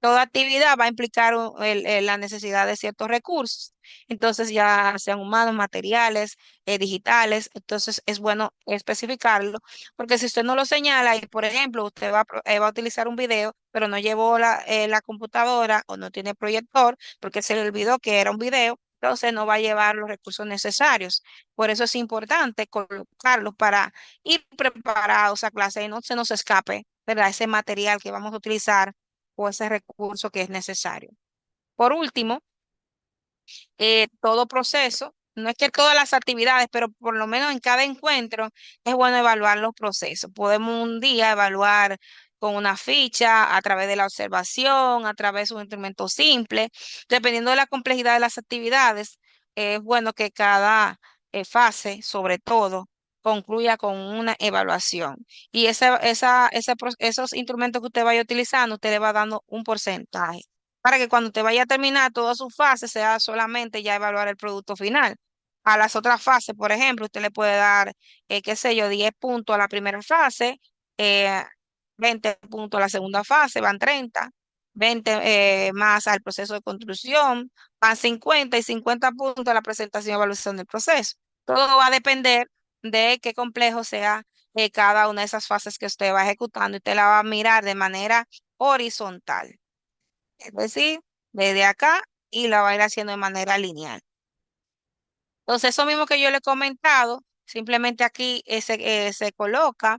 Toda actividad va a implicar la necesidad de ciertos recursos, entonces ya sean humanos, materiales, digitales, entonces es bueno especificarlo, porque si usted no lo señala y, por ejemplo, usted va a utilizar un video, pero no llevó la computadora o no tiene proyector, porque se le olvidó que era un video, entonces no va a llevar los recursos necesarios. Por eso es importante colocarlos para ir preparados a clase y no se nos escape, ¿verdad? Ese material que vamos a utilizar o ese recurso que es necesario. Por último, todo proceso, no es que todas las actividades, pero por lo menos en cada encuentro es bueno evaluar los procesos. Podemos un día evaluar con una ficha, a través de la observación, a través de un instrumento simple, dependiendo de la complejidad de las actividades. Es bueno que cada fase, sobre todo, concluya con una evaluación. Y esos instrumentos que usted vaya utilizando, usted le va dando un porcentaje para que cuando te vaya a terminar toda su fase sea solamente ya evaluar el producto final. A las otras fases, por ejemplo, usted le puede dar, qué sé yo, 10 puntos a la primera fase, eh, 20 puntos a la segunda fase, van 30, 20 más al proceso de construcción, van 50 y 50 puntos a la presentación y evaluación del proceso. Todo va a depender de qué complejo sea cada una de esas fases que usted va ejecutando y usted la va a mirar de manera horizontal, es decir, desde acá y la va a ir haciendo de manera lineal. Entonces, eso mismo que yo le he comentado, simplemente aquí se coloca,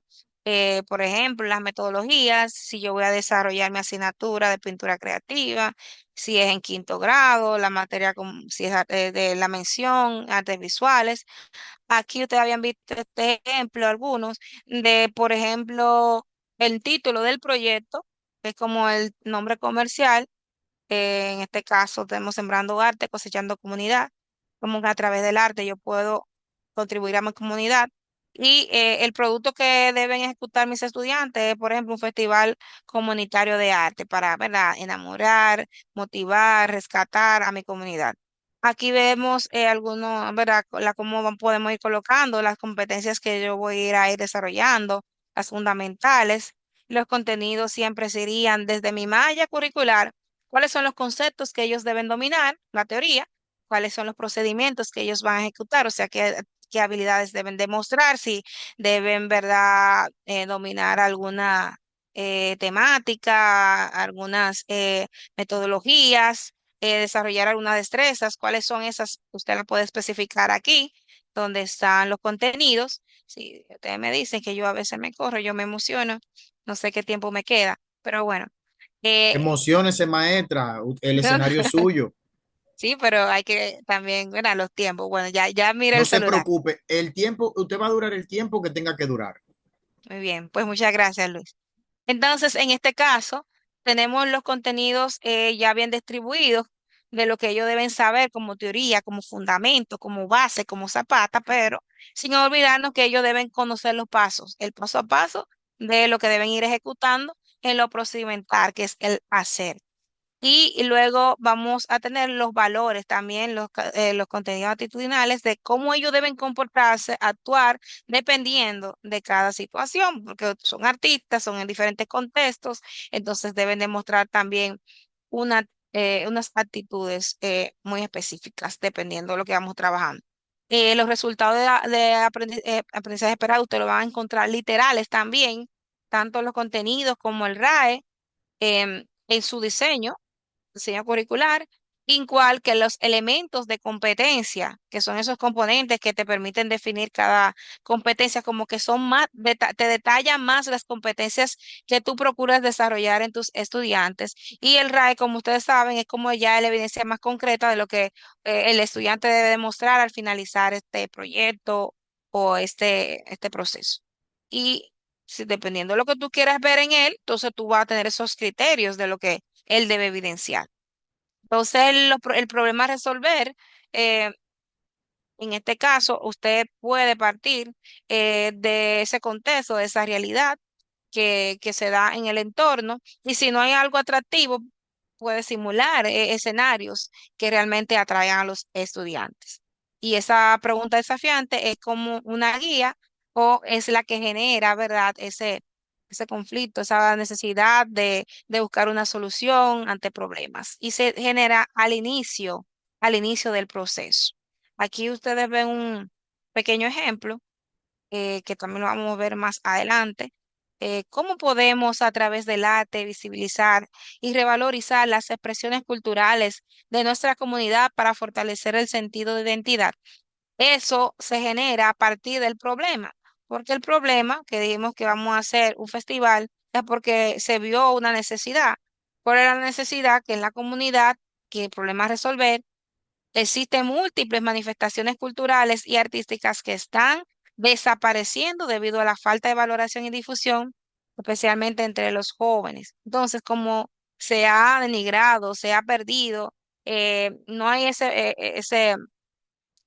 por ejemplo, las metodologías, si yo voy a desarrollar mi asignatura de pintura creativa, si es en quinto grado, la materia, si es de la mención, artes visuales. Aquí ustedes habían visto este ejemplo, algunos, de, por ejemplo, el título del proyecto, que es como el nombre comercial. En este caso, tenemos Sembrando Arte, Cosechando Comunidad. Como que a través del arte yo puedo contribuir a mi comunidad. Y el producto que deben ejecutar mis estudiantes es, por ejemplo, un festival comunitario de arte para, ¿verdad?, enamorar, motivar, rescatar a mi comunidad. Aquí vemos algunos, ¿verdad?, podemos ir colocando las competencias que yo voy a ir desarrollando, las fundamentales. Los contenidos siempre serían desde mi malla curricular, cuáles son los conceptos que ellos deben dominar, la teoría, cuáles son los procedimientos que ellos van a ejecutar, o sea, qué habilidades deben demostrar, si deben, ¿verdad?, dominar alguna temática, algunas metodologías, desarrollar algunas destrezas, cuáles son esas, usted las puede especificar aquí, donde están los contenidos. Si ustedes me dicen que yo a veces me corro, yo me emociono, no sé qué tiempo me queda, pero bueno. eh, Emociones, maestra, el no, no, escenario es suyo. sí, pero hay que también, bueno, los tiempos. Bueno, ya mire No el se celular. preocupe, el tiempo, usted va a durar el tiempo que tenga que durar. Muy bien, pues muchas gracias, Luis. Entonces, en este caso, tenemos los contenidos ya bien distribuidos de lo que ellos deben saber como teoría, como fundamento, como base, como zapata, pero sin olvidarnos que ellos deben conocer los pasos, el paso a paso de lo que deben ir ejecutando en lo procedimental, que es el hacer. Y luego vamos a tener los valores también, los contenidos actitudinales de cómo ellos deben comportarse, actuar, dependiendo de cada situación, porque son artistas, son en diferentes contextos, entonces deben demostrar también una, unas actitudes muy específicas, dependiendo de lo que vamos trabajando. Los resultados de aprendizaje esperado, usted lo van a encontrar literales también, tanto los contenidos como el RAE, en su diseño curricular, igual que los elementos de competencia, que son esos componentes que te permiten definir cada competencia, como que son más, te detallan más las competencias que tú procuras desarrollar en tus estudiantes. Y el RAE, como ustedes saben, es como ya la evidencia más concreta de lo que el estudiante debe demostrar al finalizar este proyecto o este proceso. Y dependiendo de lo que tú quieras ver en él, entonces tú vas a tener esos criterios de lo que él debe evidenciar. Entonces, el problema a resolver, eh, en este caso, usted puede partir de ese contexto, de esa realidad que se da en el entorno, y si no hay algo atractivo, puede simular escenarios que realmente atraigan a los estudiantes. Y esa pregunta desafiante es como una guía o es la que genera, ¿verdad? Ese conflicto, esa necesidad de buscar una solución ante problemas. Y se genera al inicio del proceso. Aquí ustedes ven un pequeño ejemplo que también lo vamos a ver más adelante. Cómo podemos a través del arte visibilizar y revalorizar las expresiones culturales de nuestra comunidad para fortalecer el sentido de identidad. Eso se genera a partir del problema, porque el problema que dijimos que vamos a hacer un festival es porque se vio una necesidad. ¿Cuál era la necesidad? Que en la comunidad, que el problema a resolver, existen múltiples manifestaciones culturales y artísticas que están desapareciendo debido a la falta de valoración y difusión, especialmente entre los jóvenes. Entonces, como se ha denigrado, se ha perdido, no hay ese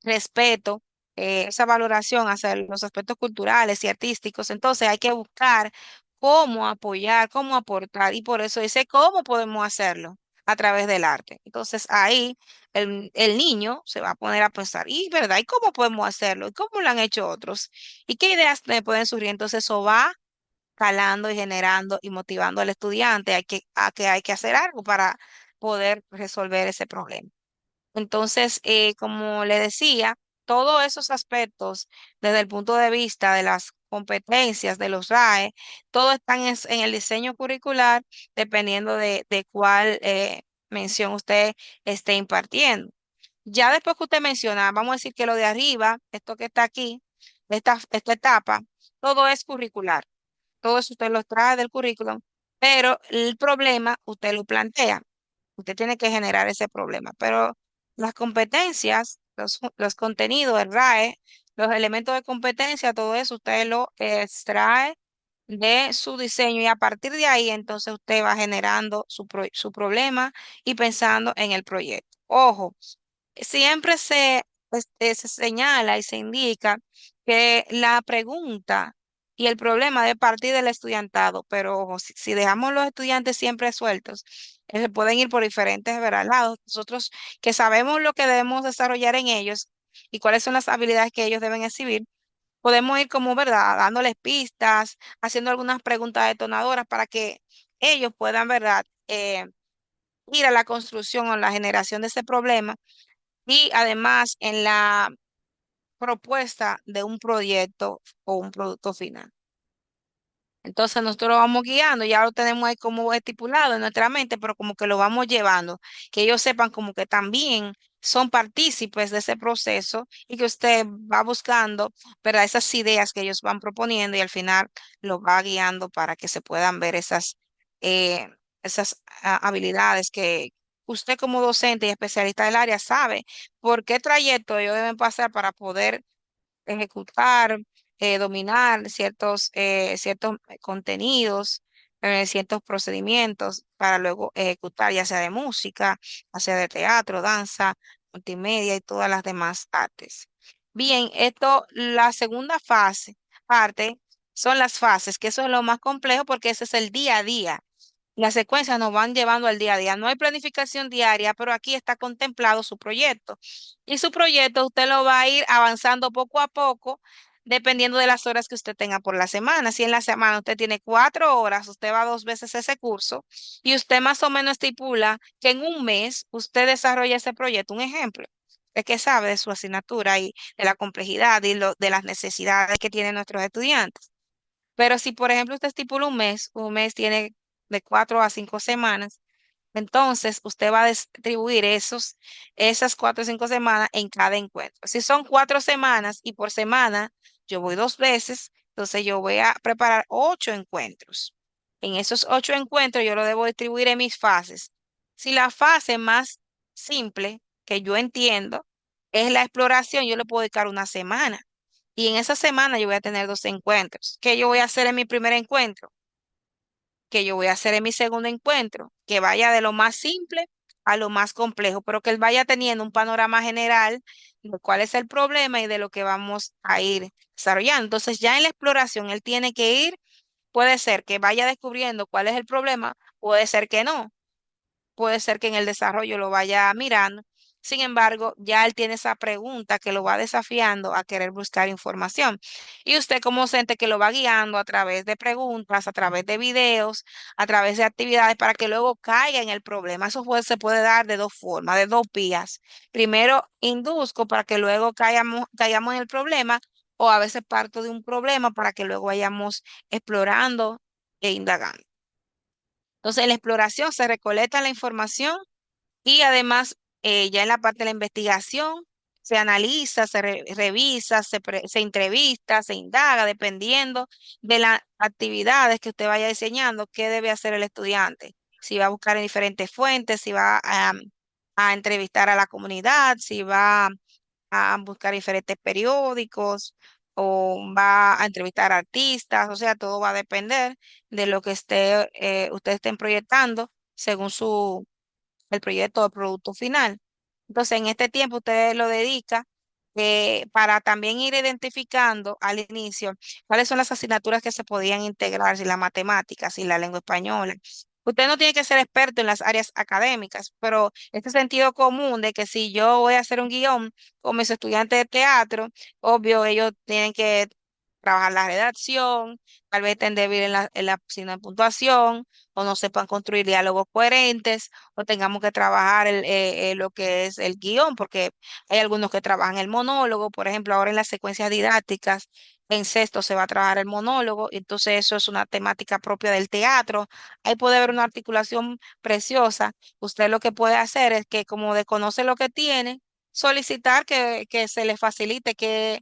respeto, esa valoración hacia los aspectos culturales y artísticos. Entonces hay que buscar cómo apoyar, cómo aportar, y por eso dice cómo podemos hacerlo a través del arte. Entonces ahí el niño se va a poner a pensar, ¿y verdad? ¿Y cómo podemos hacerlo? ¿Y cómo lo han hecho otros? ¿Y qué ideas me pueden surgir? Entonces eso va calando y generando y motivando al estudiante a que hay que hacer algo para poder resolver ese problema. Entonces, como le decía, todos esos aspectos desde el punto de vista de las competencias de los RAE, todo están en el diseño curricular dependiendo de cuál mención usted esté impartiendo. Ya después que usted menciona, vamos a decir que lo de arriba, esto que está aquí, esta etapa, todo es curricular. Todo eso usted lo trae del currículum, pero el problema usted lo plantea. Usted tiene que generar ese problema, pero las competencias, los contenidos, el RAE, los elementos de competencia, todo eso usted lo extrae de su diseño y a partir de ahí entonces usted va generando su problema y pensando en el proyecto. Ojo, siempre se señala y se indica que la pregunta y el problema debe partir del estudiantado, pero ojo, si dejamos los estudiantes siempre sueltos, se pueden ir por diferentes, ¿verdad?, lados. Nosotros que sabemos lo que debemos desarrollar en ellos y cuáles son las habilidades que ellos deben exhibir, podemos ir como, ¿verdad?, dándoles pistas, haciendo algunas preguntas detonadoras para que ellos puedan, ¿verdad?, ir a la construcción o la generación de ese problema y además en la propuesta de un proyecto o un producto final. Entonces nosotros lo vamos guiando, ya lo tenemos ahí como estipulado en nuestra mente, pero como que lo vamos llevando, que ellos sepan como que también son partícipes de ese proceso y que usted va buscando, ¿verdad?, esas ideas que ellos van proponiendo y al final lo va guiando para que se puedan ver eh, esas habilidades que usted como docente y especialista del área sabe por qué trayecto ellos deben pasar para poder ejecutar, dominar ciertos contenidos, ciertos procedimientos para luego ejecutar, ya sea de música, ya sea de teatro, danza, multimedia y todas las demás artes. Bien, la segunda parte, son las fases, que eso es lo más complejo porque ese es el día a día. Las secuencias nos van llevando al día a día. No hay planificación diaria, pero aquí está contemplado su proyecto. Y su proyecto usted lo va a ir avanzando poco a poco, dependiendo de las horas que usted tenga por la semana. Si en la semana usted tiene 4 horas, usted va 2 veces a ese curso y usted más o menos estipula que en un mes usted desarrolla ese proyecto. Un ejemplo, es que sabe de su asignatura y de la complejidad y de las necesidades que tienen nuestros estudiantes. Pero si, por ejemplo, usted estipula un mes tiene de 4 a 5 semanas, entonces usted va a distribuir esas 4 o 5 semanas en cada encuentro. Si son 4 semanas y por semana yo voy 2 veces, entonces yo voy a preparar 8 encuentros. En esos 8 encuentros yo lo debo distribuir en mis fases. Si la fase más simple que yo entiendo es la exploración, yo le puedo dedicar una semana. Y en esa semana yo voy a tener 2 encuentros. ¿Qué yo voy a hacer en mi primer encuentro? ¿Qué yo voy a hacer en mi segundo encuentro? Que vaya de lo más simple a lo más complejo, pero que él vaya teniendo un panorama general de cuál es el problema y de lo que vamos a ir desarrollando. Entonces, ya en la exploración, él tiene que ir, puede ser que vaya descubriendo cuál es el problema, puede ser que no, puede ser que en el desarrollo lo vaya mirando. Sin embargo, ya él tiene esa pregunta que lo va desafiando a querer buscar información. Y usted como docente que lo va guiando a través de preguntas, a través de videos, a través de actividades para que luego caiga en el problema. Se puede dar de dos formas, de dos vías. Primero, induzco para que luego caigamos en el problema o a veces parto de un problema para que luego vayamos explorando e indagando. Entonces, en la exploración se recolecta la información y además, ya en la parte de la investigación, se analiza, revisa, se entrevista, se indaga, dependiendo de las actividades que usted vaya diseñando, qué debe hacer el estudiante. Si va a buscar en diferentes fuentes, si va a entrevistar a la comunidad, si va a buscar diferentes periódicos o va a entrevistar artistas, o sea, todo va a depender de lo que ustedes estén proyectando según el proyecto de producto final. Entonces, en este tiempo usted lo dedica para también ir identificando al inicio cuáles son las asignaturas que se podían integrar, si la matemática, si la lengua española. Usted no tiene que ser experto en las áreas académicas, pero este sentido común de que si yo voy a hacer un guión con mis estudiantes de teatro, obvio, ellos tienen que trabajar la redacción, tal vez estén débiles en la signo de puntuación, o no sepan construir diálogos coherentes, o tengamos que trabajar lo que es el guión, porque hay algunos que trabajan el monólogo, por ejemplo, ahora en las secuencias didácticas, en sexto se va a trabajar el monólogo, entonces eso es una temática propia del teatro. Ahí puede haber una articulación preciosa. Usted lo que puede hacer es que como desconoce lo que tiene, solicitar que se le facilite, que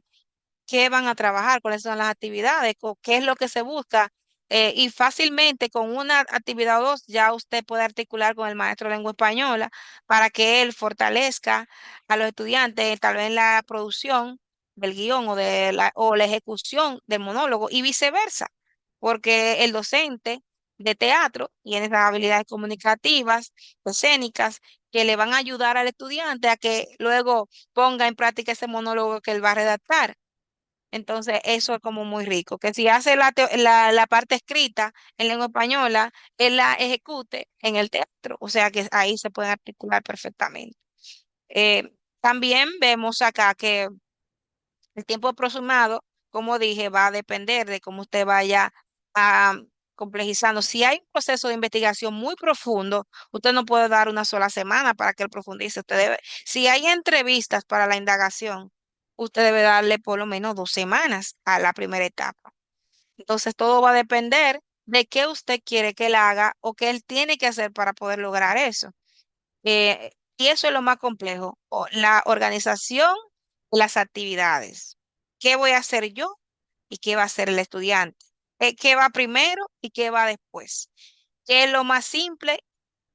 qué van a trabajar, cuáles son las actividades, qué es lo que se busca. Y fácilmente con una actividad o dos ya usted puede articular con el maestro de lengua española para que él fortalezca a los estudiantes, tal vez en la producción del guión o la ejecución del monólogo y viceversa, porque el docente de teatro tiene esas habilidades comunicativas, escénicas, que le van a ayudar al estudiante a que luego ponga en práctica ese monólogo que él va a redactar. Entonces, eso es como muy rico, que si hace la parte escrita en lengua española, él la ejecute en el teatro, o sea que ahí se pueden articular perfectamente. También vemos acá que el tiempo aproximado, como dije, va a depender de cómo usted vaya a complejizando. Si hay un proceso de investigación muy profundo, usted no puede dar una sola semana para que él profundice. Si hay entrevistas para la indagación, usted debe darle por lo menos 2 semanas a la primera etapa. Entonces, todo va a depender de qué usted quiere que él haga o qué él tiene que hacer para poder lograr eso. Y eso es lo más complejo, la organización de las actividades. ¿Qué voy a hacer yo y qué va a hacer el estudiante? ¿Qué va primero y qué va después? ¿Qué es lo más simple?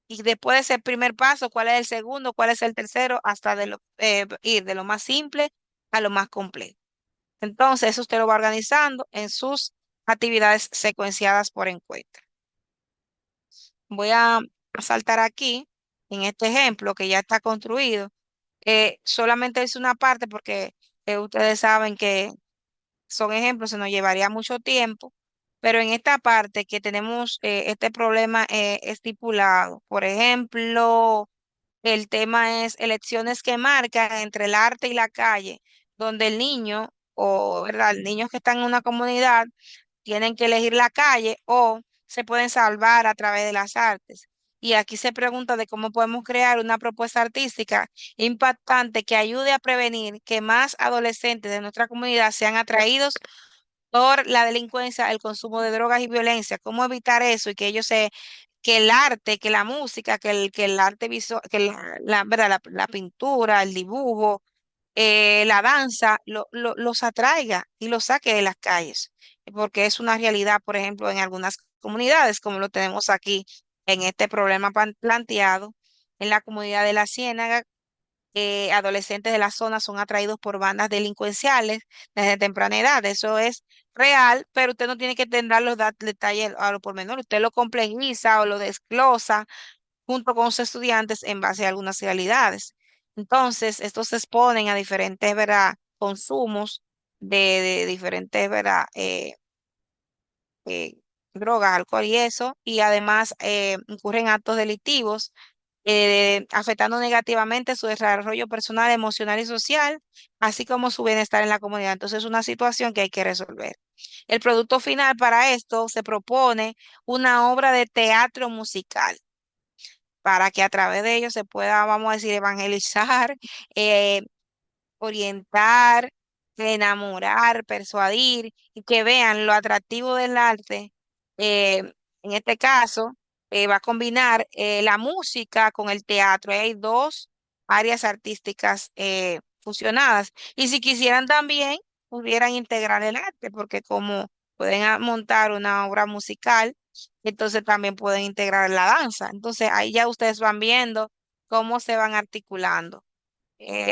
Y después de ese primer paso, ¿cuál es el segundo? ¿Cuál es el tercero? Hasta ir de lo más simple a lo más complejo. Entonces, eso usted lo va organizando en sus actividades secuenciadas por encuentro. Voy a saltar aquí en este ejemplo que ya está construido. Solamente es una parte porque ustedes saben que son ejemplos, se nos llevaría mucho tiempo, pero en esta parte que tenemos este problema estipulado, por ejemplo, el tema es elecciones que marcan entre el arte y la calle, donde el niño o, ¿verdad? Niños que están en una comunidad tienen que elegir la calle o se pueden salvar a través de las artes. Y aquí se pregunta de cómo podemos crear una propuesta artística impactante que ayude a prevenir que más adolescentes de nuestra comunidad sean atraídos por la delincuencia, el consumo de drogas y violencia. ¿Cómo evitar eso y que que el arte, que la música, que el arte visual, que ¿verdad? La pintura, el dibujo, la danza los atraiga y los saque de las calles, porque es una realidad, por ejemplo, en algunas comunidades, como lo tenemos aquí en este problema planteado, en la comunidad de La Ciénaga. Adolescentes de la zona son atraídos por bandas delincuenciales desde temprana edad. Eso es real, pero usted no tiene que tener los detalles a lo pormenor. Usted lo complejiza o lo desglosa junto con sus estudiantes en base a algunas realidades. Entonces, estos se exponen a diferentes, ¿verdad? Consumos de diferentes, ¿verdad? Eh, drogas, alcohol y eso, y además incurren actos delictivos, afectando negativamente su desarrollo personal, emocional y social, así como su bienestar en la comunidad. Entonces, es una situación que hay que resolver. El producto final para esto se propone una obra de teatro musical para que a través de ello se pueda, vamos a decir, evangelizar, eh, orientar, enamorar, persuadir y que vean lo atractivo del arte. En este caso, va a combinar la música con el teatro. Hay dos áreas artísticas fusionadas. Y si quisieran también, pudieran integrar el arte, porque como pueden montar una obra musical, entonces también pueden integrar la danza. Entonces ahí ya ustedes van viendo cómo se van articulando.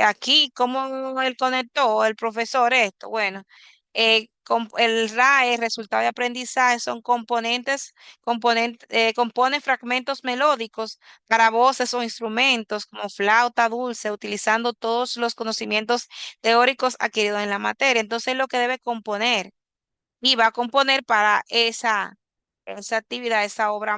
Aquí, ¿cómo él conectó el profesor esto? Bueno, el RAE, resultado de aprendizaje, son componen fragmentos melódicos para voces o instrumentos como flauta dulce, utilizando todos los conocimientos teóricos adquiridos en la materia. Entonces, lo que debe componer y va a componer para esa actividad, esa obra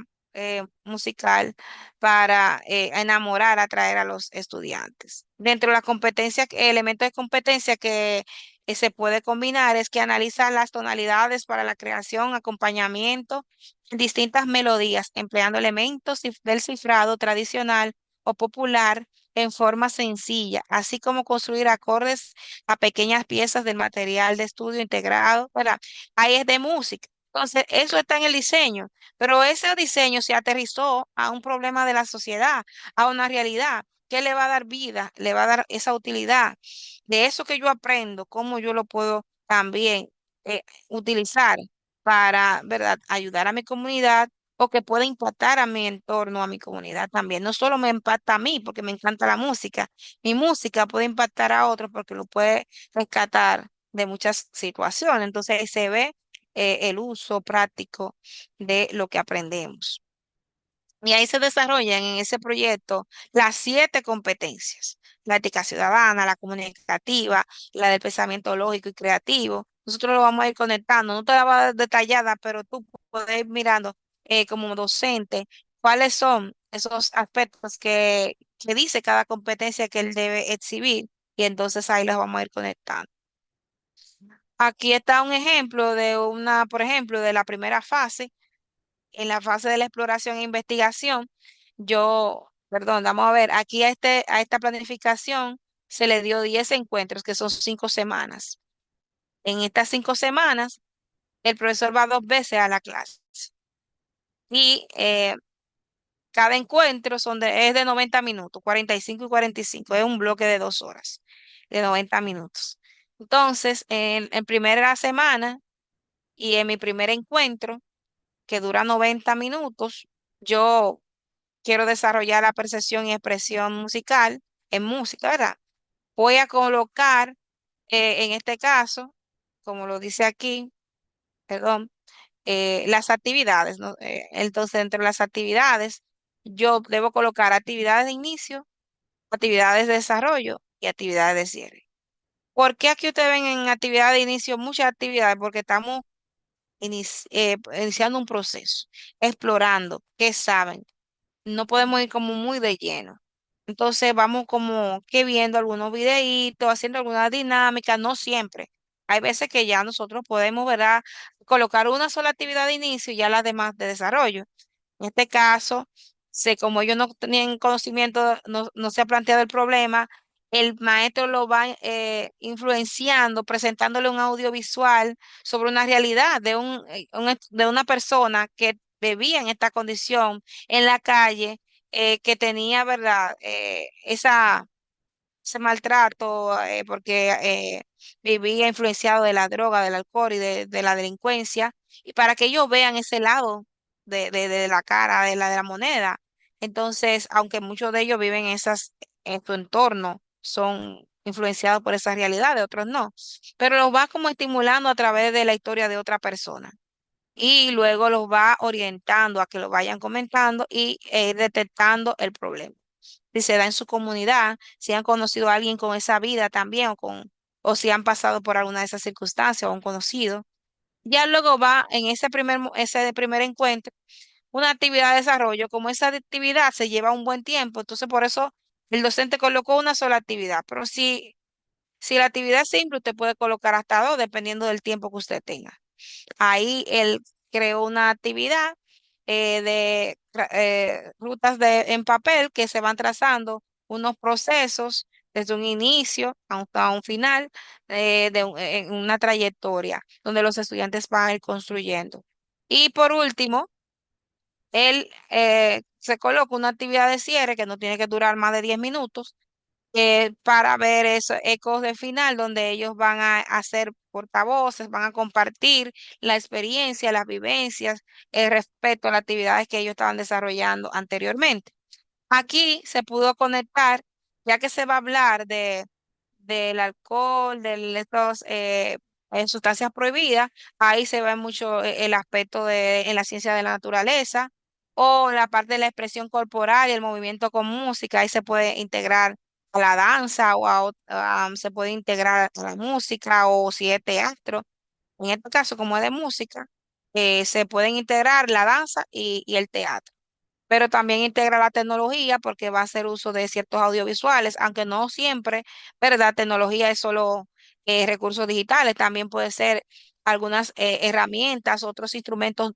musical para enamorar, atraer a los estudiantes. Dentro de la competencia, elementos de competencia que se puede combinar es que analiza las tonalidades para la creación, acompañamiento, distintas melodías, empleando elementos del cifrado tradicional o popular en forma sencilla, así como construir acordes a pequeñas piezas del material de estudio integrado, ¿verdad? Ahí es de música. Entonces, eso está en el diseño, pero ese diseño se aterrizó a un problema de la sociedad, a una realidad. ¿Qué le va a dar vida? Le va a dar esa utilidad. De eso que yo aprendo, cómo yo lo puedo también utilizar para, ¿verdad?, ayudar a mi comunidad o que pueda impactar a mi entorno, a mi comunidad también. No solo me impacta a mí porque me encanta la música, mi música puede impactar a otros porque lo puede rescatar de muchas situaciones. Entonces ahí se ve el uso práctico de lo que aprendemos. Y ahí se desarrollan en ese proyecto las 7 competencias: la ética ciudadana, la comunicativa, la del pensamiento lógico y creativo, nosotros lo vamos a ir conectando. No te la voy a dar detallada, pero tú puedes ir mirando como docente cuáles son esos aspectos que dice cada competencia que él debe exhibir y entonces ahí los vamos a ir conectando. Aquí está un ejemplo de una, por ejemplo, de la primera fase. En la fase de la exploración e investigación, perdón, vamos a ver, aquí a esta planificación se le dio 10 encuentros, que son 5 semanas. En estas 5 semanas, el profesor va 2 veces a la clase y cada encuentro es de 90 minutos, 45 y 45, es un bloque de 2 horas, de 90 minutos. Entonces, en primera semana y en mi primer encuentro, que dura 90 minutos, yo quiero desarrollar la percepción y expresión musical en música, ¿verdad? Voy a colocar, en este caso, como lo dice aquí, perdón, las actividades, ¿no? Entonces, entre las actividades, yo debo colocar actividades de inicio, actividades de desarrollo y actividades de cierre. ¿Por qué aquí ustedes ven en actividad de inicio muchas actividades? Porque estamos iniciando un proceso, explorando qué saben, no podemos ir como muy de lleno. Entonces vamos como que viendo algunos videitos, haciendo alguna dinámica, no siempre. Hay veces que ya nosotros podemos, ¿verdad? Colocar una sola actividad de inicio y ya las demás de desarrollo. En este caso, como ellos no tenían conocimiento, no se ha planteado el problema, el maestro lo va influenciando, presentándole un audiovisual sobre una realidad de una persona que vivía en esta condición en la calle, que tenía, ¿verdad? Ese maltrato, porque vivía influenciado de la droga, del alcohol y de la delincuencia, y para que ellos vean ese lado de la cara, de la moneda. Entonces, aunque muchos de ellos viven en su entorno, son influenciados por esa realidad, de otros no, pero los va como estimulando a través de la historia de otra persona. Y luego los va orientando a que lo vayan comentando y detectando el problema si se da en su comunidad, si han conocido a alguien con esa vida también o si han pasado por alguna de esas circunstancias o un conocido. Ya luego va en ese de primer encuentro una actividad de desarrollo. Como esa actividad se lleva un buen tiempo, entonces por eso el docente colocó una sola actividad. Pero si la actividad es simple, usted puede colocar hasta dos, dependiendo del tiempo que usted tenga. Ahí él creó una actividad de rutas en papel que se van trazando unos procesos desde un inicio hasta un final en una trayectoria donde los estudiantes van a ir construyendo. Y por último, él se coloca una actividad de cierre que no tiene que durar más de 10 minutos para ver esos ecos de final donde ellos van a ser portavoces, van a compartir la experiencia, las vivencias, respecto a las actividades que ellos estaban desarrollando anteriormente. Aquí se pudo conectar, ya que se va a hablar del alcohol, de estas sustancias prohibidas, ahí se ve mucho el aspecto en la ciencia de la naturaleza o la parte de la expresión corporal y el movimiento con música, ahí se puede integrar a la danza se puede integrar a la música o si es teatro. En este caso, como es de música, se pueden integrar la danza y el teatro, pero también integra la tecnología porque va a hacer uso de ciertos audiovisuales, aunque no siempre, ¿verdad? Tecnología es solo recursos digitales, también puede ser algunas herramientas, otros instrumentos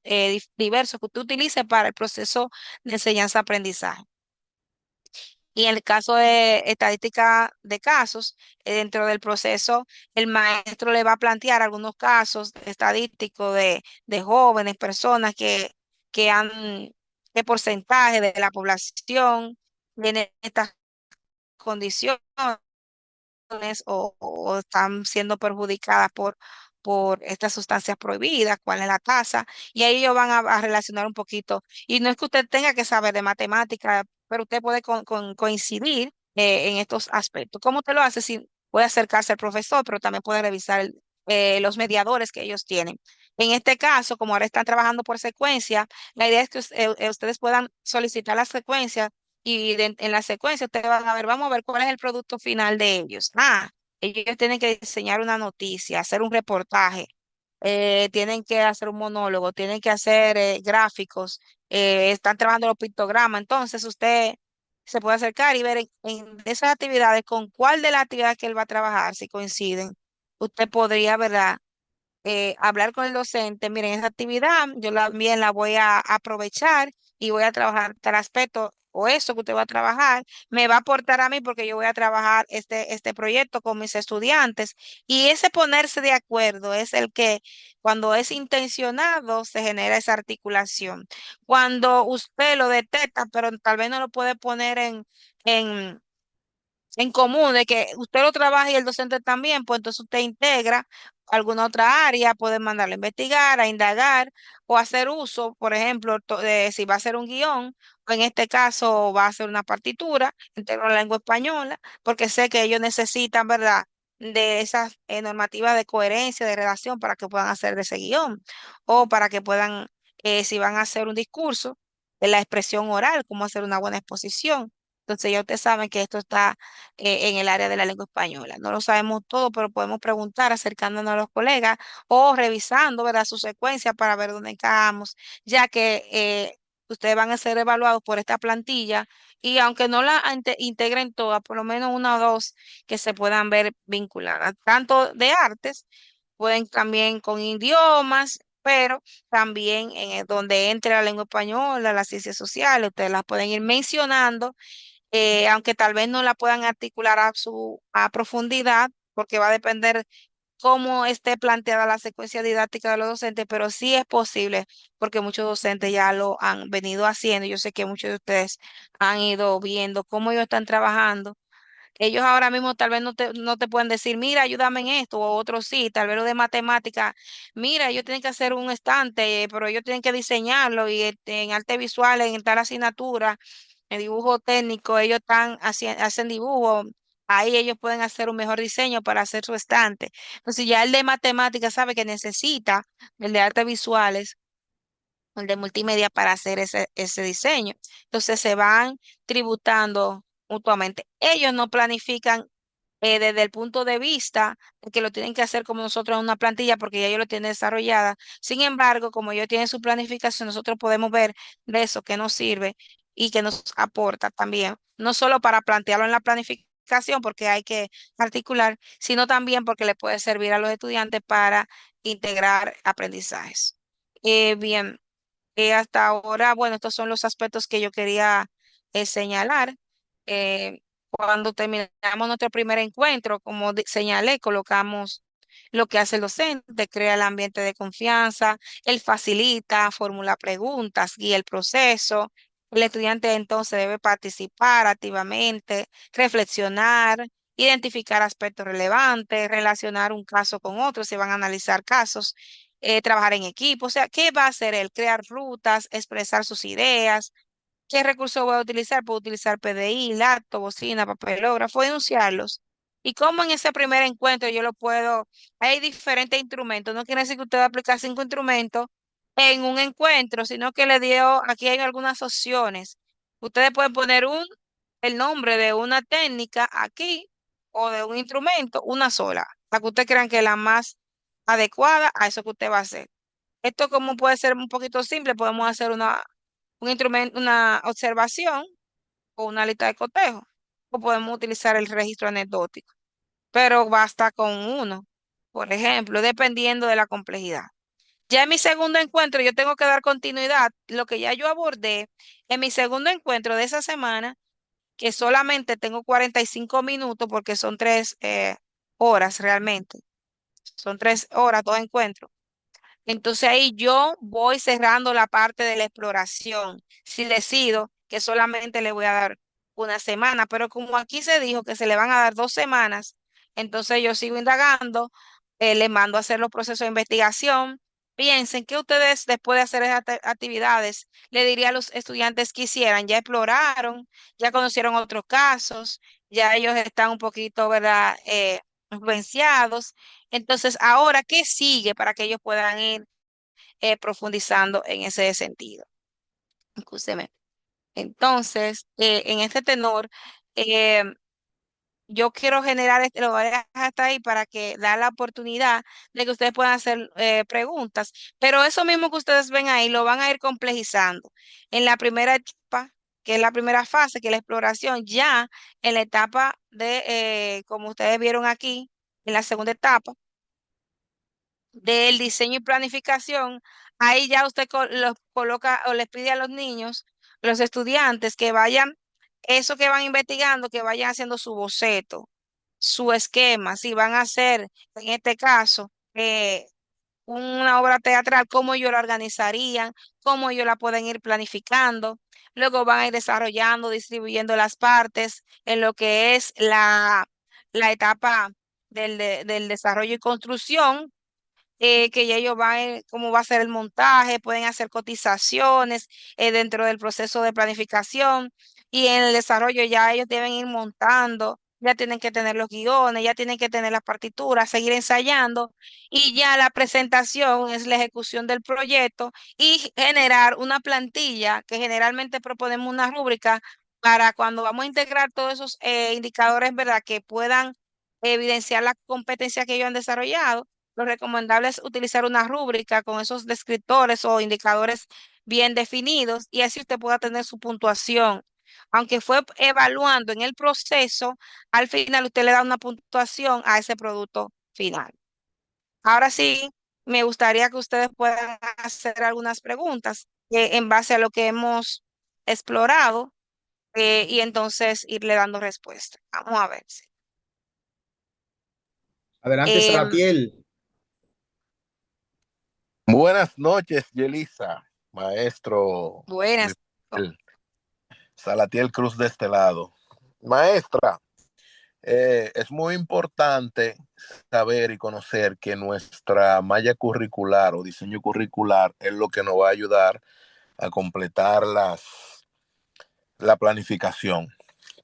diversos que usted utilice para el proceso de enseñanza-aprendizaje. Y en el caso de estadística de casos, dentro del proceso, el maestro le va a plantear algunos casos estadísticos de jóvenes, personas que han, qué porcentaje de la población tiene estas condiciones o están siendo perjudicadas por estas sustancias prohibidas, cuál es la tasa, y ahí ellos van a relacionar un poquito. Y no es que usted tenga que saber de matemática, pero usted puede coincidir en estos aspectos. ¿Cómo usted lo hace? Si puede acercarse al profesor, pero también puede revisar los mediadores que ellos tienen. En este caso, como ahora están trabajando por secuencia, la idea es que ustedes puedan solicitar la secuencia y en la secuencia ustedes van a ver, vamos a ver cuál es el producto final de ellos. Ellos tienen que diseñar una noticia, hacer un reportaje, tienen que hacer un monólogo, tienen que hacer gráficos, están trabajando los pictogramas. Entonces usted se puede acercar y ver en esas actividades con cuál de las actividades que él va a trabajar, si coinciden, usted podría, ¿verdad? Hablar con el docente, miren, esa actividad yo también la voy a aprovechar y voy a trabajar tal aspecto o eso que usted va a trabajar, me va a aportar a mí porque yo voy a trabajar este proyecto con mis estudiantes. Y ese ponerse de acuerdo es el que cuando es intencionado se genera esa articulación. Cuando usted lo detecta, pero tal vez no lo puede poner en en común de que usted lo trabaja y el docente también, pues entonces usted integra alguna otra área, puede mandarlo a investigar, a indagar o hacer uso, por ejemplo, de si va a ser un guión, o en este caso va a ser una partitura, integro la lengua española, porque sé que ellos necesitan, ¿verdad? De esas normativas de coherencia, de redacción para que puedan hacer de ese guión o para que puedan, si van a hacer un discurso, de la expresión oral, cómo hacer una buena exposición. Entonces ya ustedes saben que esto está en el área de la lengua española. No lo sabemos todo, pero podemos preguntar acercándonos a los colegas o revisando, ¿verdad? Su secuencia para ver dónde encajamos, ya que ustedes van a ser evaluados por esta plantilla y aunque no la integren todas, por lo menos una o dos que se puedan ver vinculadas, tanto de artes, pueden también con idiomas. Pero también en donde entre la lengua española, las ciencias sociales, ustedes las pueden ir mencionando aunque tal vez no la puedan articular a profundidad, porque va a depender cómo esté planteada la secuencia didáctica de los docentes, pero sí es posible, porque muchos docentes ya lo han venido haciendo. Yo sé que muchos de ustedes han ido viendo cómo ellos están trabajando. Ellos ahora mismo tal vez no te pueden decir, mira, ayúdame en esto, o otros sí, tal vez lo de matemática, mira, ellos tienen que hacer un estante, pero ellos tienen que diseñarlo y en arte visual, en tal asignatura, en dibujo técnico, ellos hacen dibujo, ahí ellos pueden hacer un mejor diseño para hacer su estante. Entonces ya el de matemática sabe que necesita el de artes visuales, el de multimedia para hacer ese diseño. Entonces se van tributando mutuamente. Ellos no planifican desde el punto de vista de que lo tienen que hacer como nosotros en una plantilla porque ya ellos lo tienen desarrollada. Sin embargo, como ellos tienen su planificación, nosotros podemos ver de eso que nos sirve y que nos aporta también, no solo para plantearlo en la planificación porque hay que articular, sino también porque le puede servir a los estudiantes para integrar aprendizajes. Bien. Hasta ahora, bueno, estos son los aspectos que yo quería señalar. Cuando terminamos nuestro primer encuentro, como señalé, colocamos lo que hace el docente, crea el ambiente de confianza, él facilita, formula preguntas, guía el proceso. El estudiante entonces debe participar activamente, reflexionar, identificar aspectos relevantes, relacionar un caso con otro, se van a analizar casos trabajar en equipo. O sea, ¿qué va a hacer él? Crear rutas, expresar sus ideas. ¿Qué recursos voy a utilizar? Puedo utilizar PDI, laptop, bocina, papelógrafo, enunciarlos. Y cómo en ese primer encuentro yo lo puedo, hay diferentes instrumentos. No quiere decir que usted va a aplicar 5 instrumentos en un encuentro, sino que le dio, aquí hay algunas opciones. Ustedes pueden poner el nombre de una técnica aquí o de un instrumento, una sola, la que ustedes crean que es la más adecuada a eso que usted va a hacer. Esto como puede ser un poquito simple, podemos hacer un instrumento, una observación o una lista de cotejo, o podemos utilizar el registro anecdótico, pero basta con uno, por ejemplo, dependiendo de la complejidad. Ya en mi segundo encuentro, yo tengo que dar continuidad, lo que ya yo abordé en mi segundo encuentro de esa semana, que solamente tengo 45 minutos porque son 3 horas realmente, son 3 horas todo encuentro. Entonces ahí yo voy cerrando la parte de la exploración. Si decido que solamente le voy a dar una semana, pero como aquí se dijo que se le van a dar 2 semanas, entonces yo sigo indagando, le mando a hacer los procesos de investigación. Piensen que ustedes después de hacer esas actividades le diría a los estudiantes que hicieran, ya exploraron, ya conocieron otros casos, ya ellos están un poquito, ¿verdad? Influenciados. Entonces, ahora, ¿qué sigue para que ellos puedan ir profundizando en ese sentido? Escúcheme. Entonces, en este tenor, eh, yo quiero generar, lo voy a dejar hasta ahí para que da la oportunidad de que ustedes puedan hacer preguntas, pero eso mismo que ustedes ven ahí lo van a ir complejizando. En la primera etapa, que es la primera fase, que es la exploración, ya en la etapa de, como ustedes vieron aquí, en la segunda etapa del diseño y planificación, ahí ya usted los coloca o les pide a los niños, los estudiantes, que vayan, eso que van investigando, que vayan haciendo su boceto, su esquema, si van a hacer, en este caso, una obra teatral, cómo ellos la organizarían, cómo ellos la pueden ir planificando. Luego van a ir desarrollando, distribuyendo las partes en lo que es la etapa del desarrollo y construcción, que ya ellos van, cómo va a ser el montaje, pueden hacer cotizaciones dentro del proceso de planificación, y en el desarrollo ya ellos deben ir montando, ya tienen que tener los guiones, ya tienen que tener las partituras, seguir ensayando, y ya la presentación es la ejecución del proyecto y generar una plantilla que generalmente proponemos una rúbrica para cuando vamos a integrar todos esos indicadores, ¿verdad? Que puedan evidenciar la competencia que ellos han desarrollado. Lo recomendable es utilizar una rúbrica con esos descriptores o indicadores bien definidos, y así usted pueda tener su puntuación. Aunque fue evaluando en el proceso, al final usted le da una puntuación a ese producto final. Ahora sí, me gustaría que ustedes puedan hacer algunas preguntas en base a lo que hemos explorado, y entonces irle dando respuesta. Vamos a ver. Adelante, Em, Salatiel. Buenas noches, Yelisa, maestro buenas. Luis Miguel, Salatiel Cruz de este lado. Maestra, es muy importante saber y conocer que nuestra malla curricular o diseño curricular es lo que nos va a ayudar a completar la planificación.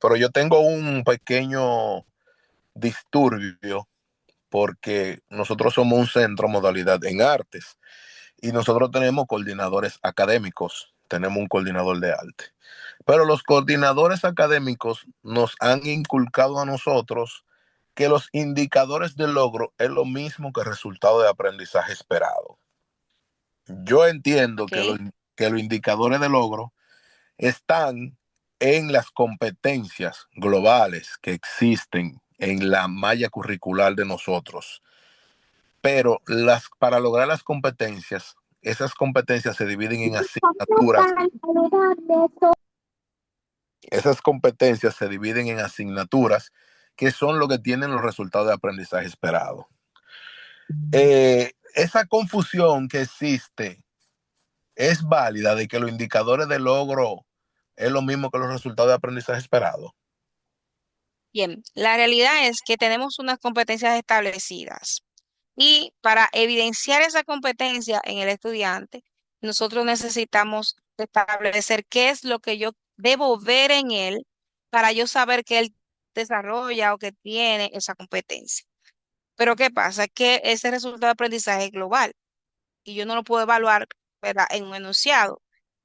Pero yo tengo un pequeño disturbio porque nosotros somos un centro modalidad en artes y nosotros tenemos coordinadores académicos, tenemos un coordinador de arte. Pero los coordinadores académicos nos han inculcado a nosotros que los indicadores de logro es lo mismo que el resultado de aprendizaje esperado. Yo entiendo Ok. que los indicadores de logro están en las competencias globales que existen en la malla curricular de nosotros, pero para lograr las competencias, esas competencias se dividen en asignaturas. Esas competencias se dividen en asignaturas que son lo que tienen los resultados de aprendizaje esperado. Esa confusión que existe es válida de que los indicadores de logro es lo mismo que los resultados de aprendizaje esperado. Bien, la realidad es que tenemos unas competencias establecidas, y para evidenciar esa competencia en el estudiante, nosotros necesitamos establecer qué es lo que yo debo ver en él para yo saber que él desarrolla o que tiene esa competencia. Pero ¿qué pasa? Que ese resultado de aprendizaje es global y yo no lo puedo evaluar, ¿verdad?, en un enunciado.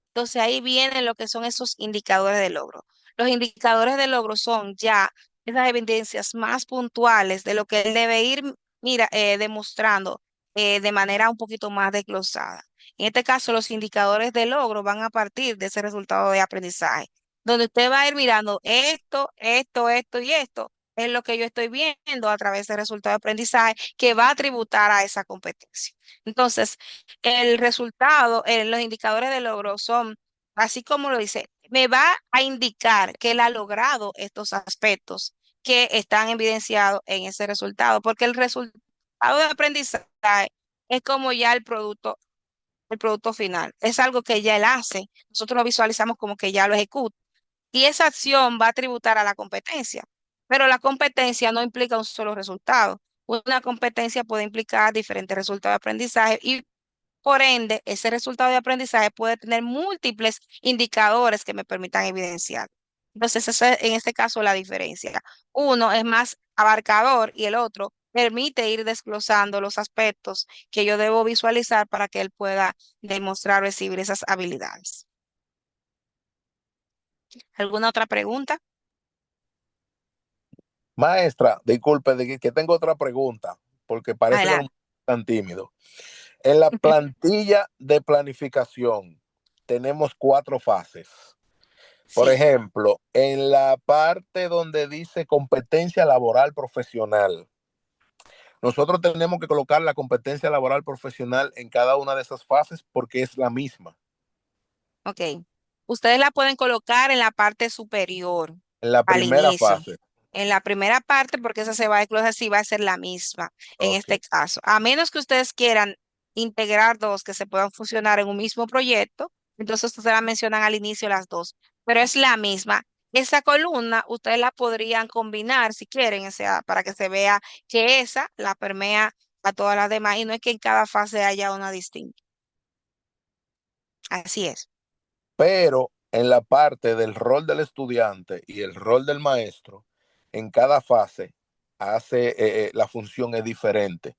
Entonces ahí vienen lo que son esos indicadores de logro. Los indicadores de logro son ya esas evidencias más puntuales de lo que él debe ir, mira, demostrando de manera un poquito más desglosada. En este caso, los indicadores de logro van a partir de ese resultado de aprendizaje, donde usted va a ir mirando esto y esto. Es lo que yo estoy viendo a través del resultado de aprendizaje que va a tributar a esa competencia. Entonces, el resultado, los indicadores de logro son, así como lo dice, me va a indicar que él ha logrado estos aspectos que están evidenciados en ese resultado, porque el resultado de aprendizaje es como ya el producto final, es algo que ya él hace, nosotros lo visualizamos como que ya lo ejecuta, y esa acción va a tributar a la competencia, pero la competencia no implica un solo resultado. Una competencia puede implicar diferentes resultados de aprendizaje, y por ende, ese resultado de aprendizaje puede tener múltiples indicadores que me permitan evidenciar. Entonces, esa es en este caso la diferencia. Uno es más abarcador y el otro permite ir desglosando los aspectos que yo debo visualizar para que él pueda demostrar o recibir esas habilidades. ¿Alguna otra pregunta? Maestra, disculpe, que tengo otra pregunta, porque parece que no Adelante. están tímido. En la plantilla de planificación tenemos 4 fases. Por Sí, ejemplo, en la parte donde dice competencia laboral profesional, nosotros tenemos que colocar la competencia laboral profesional en cada una de esas fases porque es la misma. ok. Ustedes la pueden colocar en la parte superior, En la al primera inicio. fase. En la primera parte, porque esa se va a desglosar si va a ser la misma en Ok. este caso. A menos que ustedes quieran integrar dos que se puedan fusionar en un mismo proyecto, entonces ustedes la mencionan al inicio las dos, pero es la misma. Esa columna ustedes la podrían combinar si quieren, o sea, para que se vea que esa la permea a todas las demás y no es que en cada fase haya una distinta. Así es. Pero en la parte del rol del estudiante y el rol del maestro, en cada fase la función es diferente.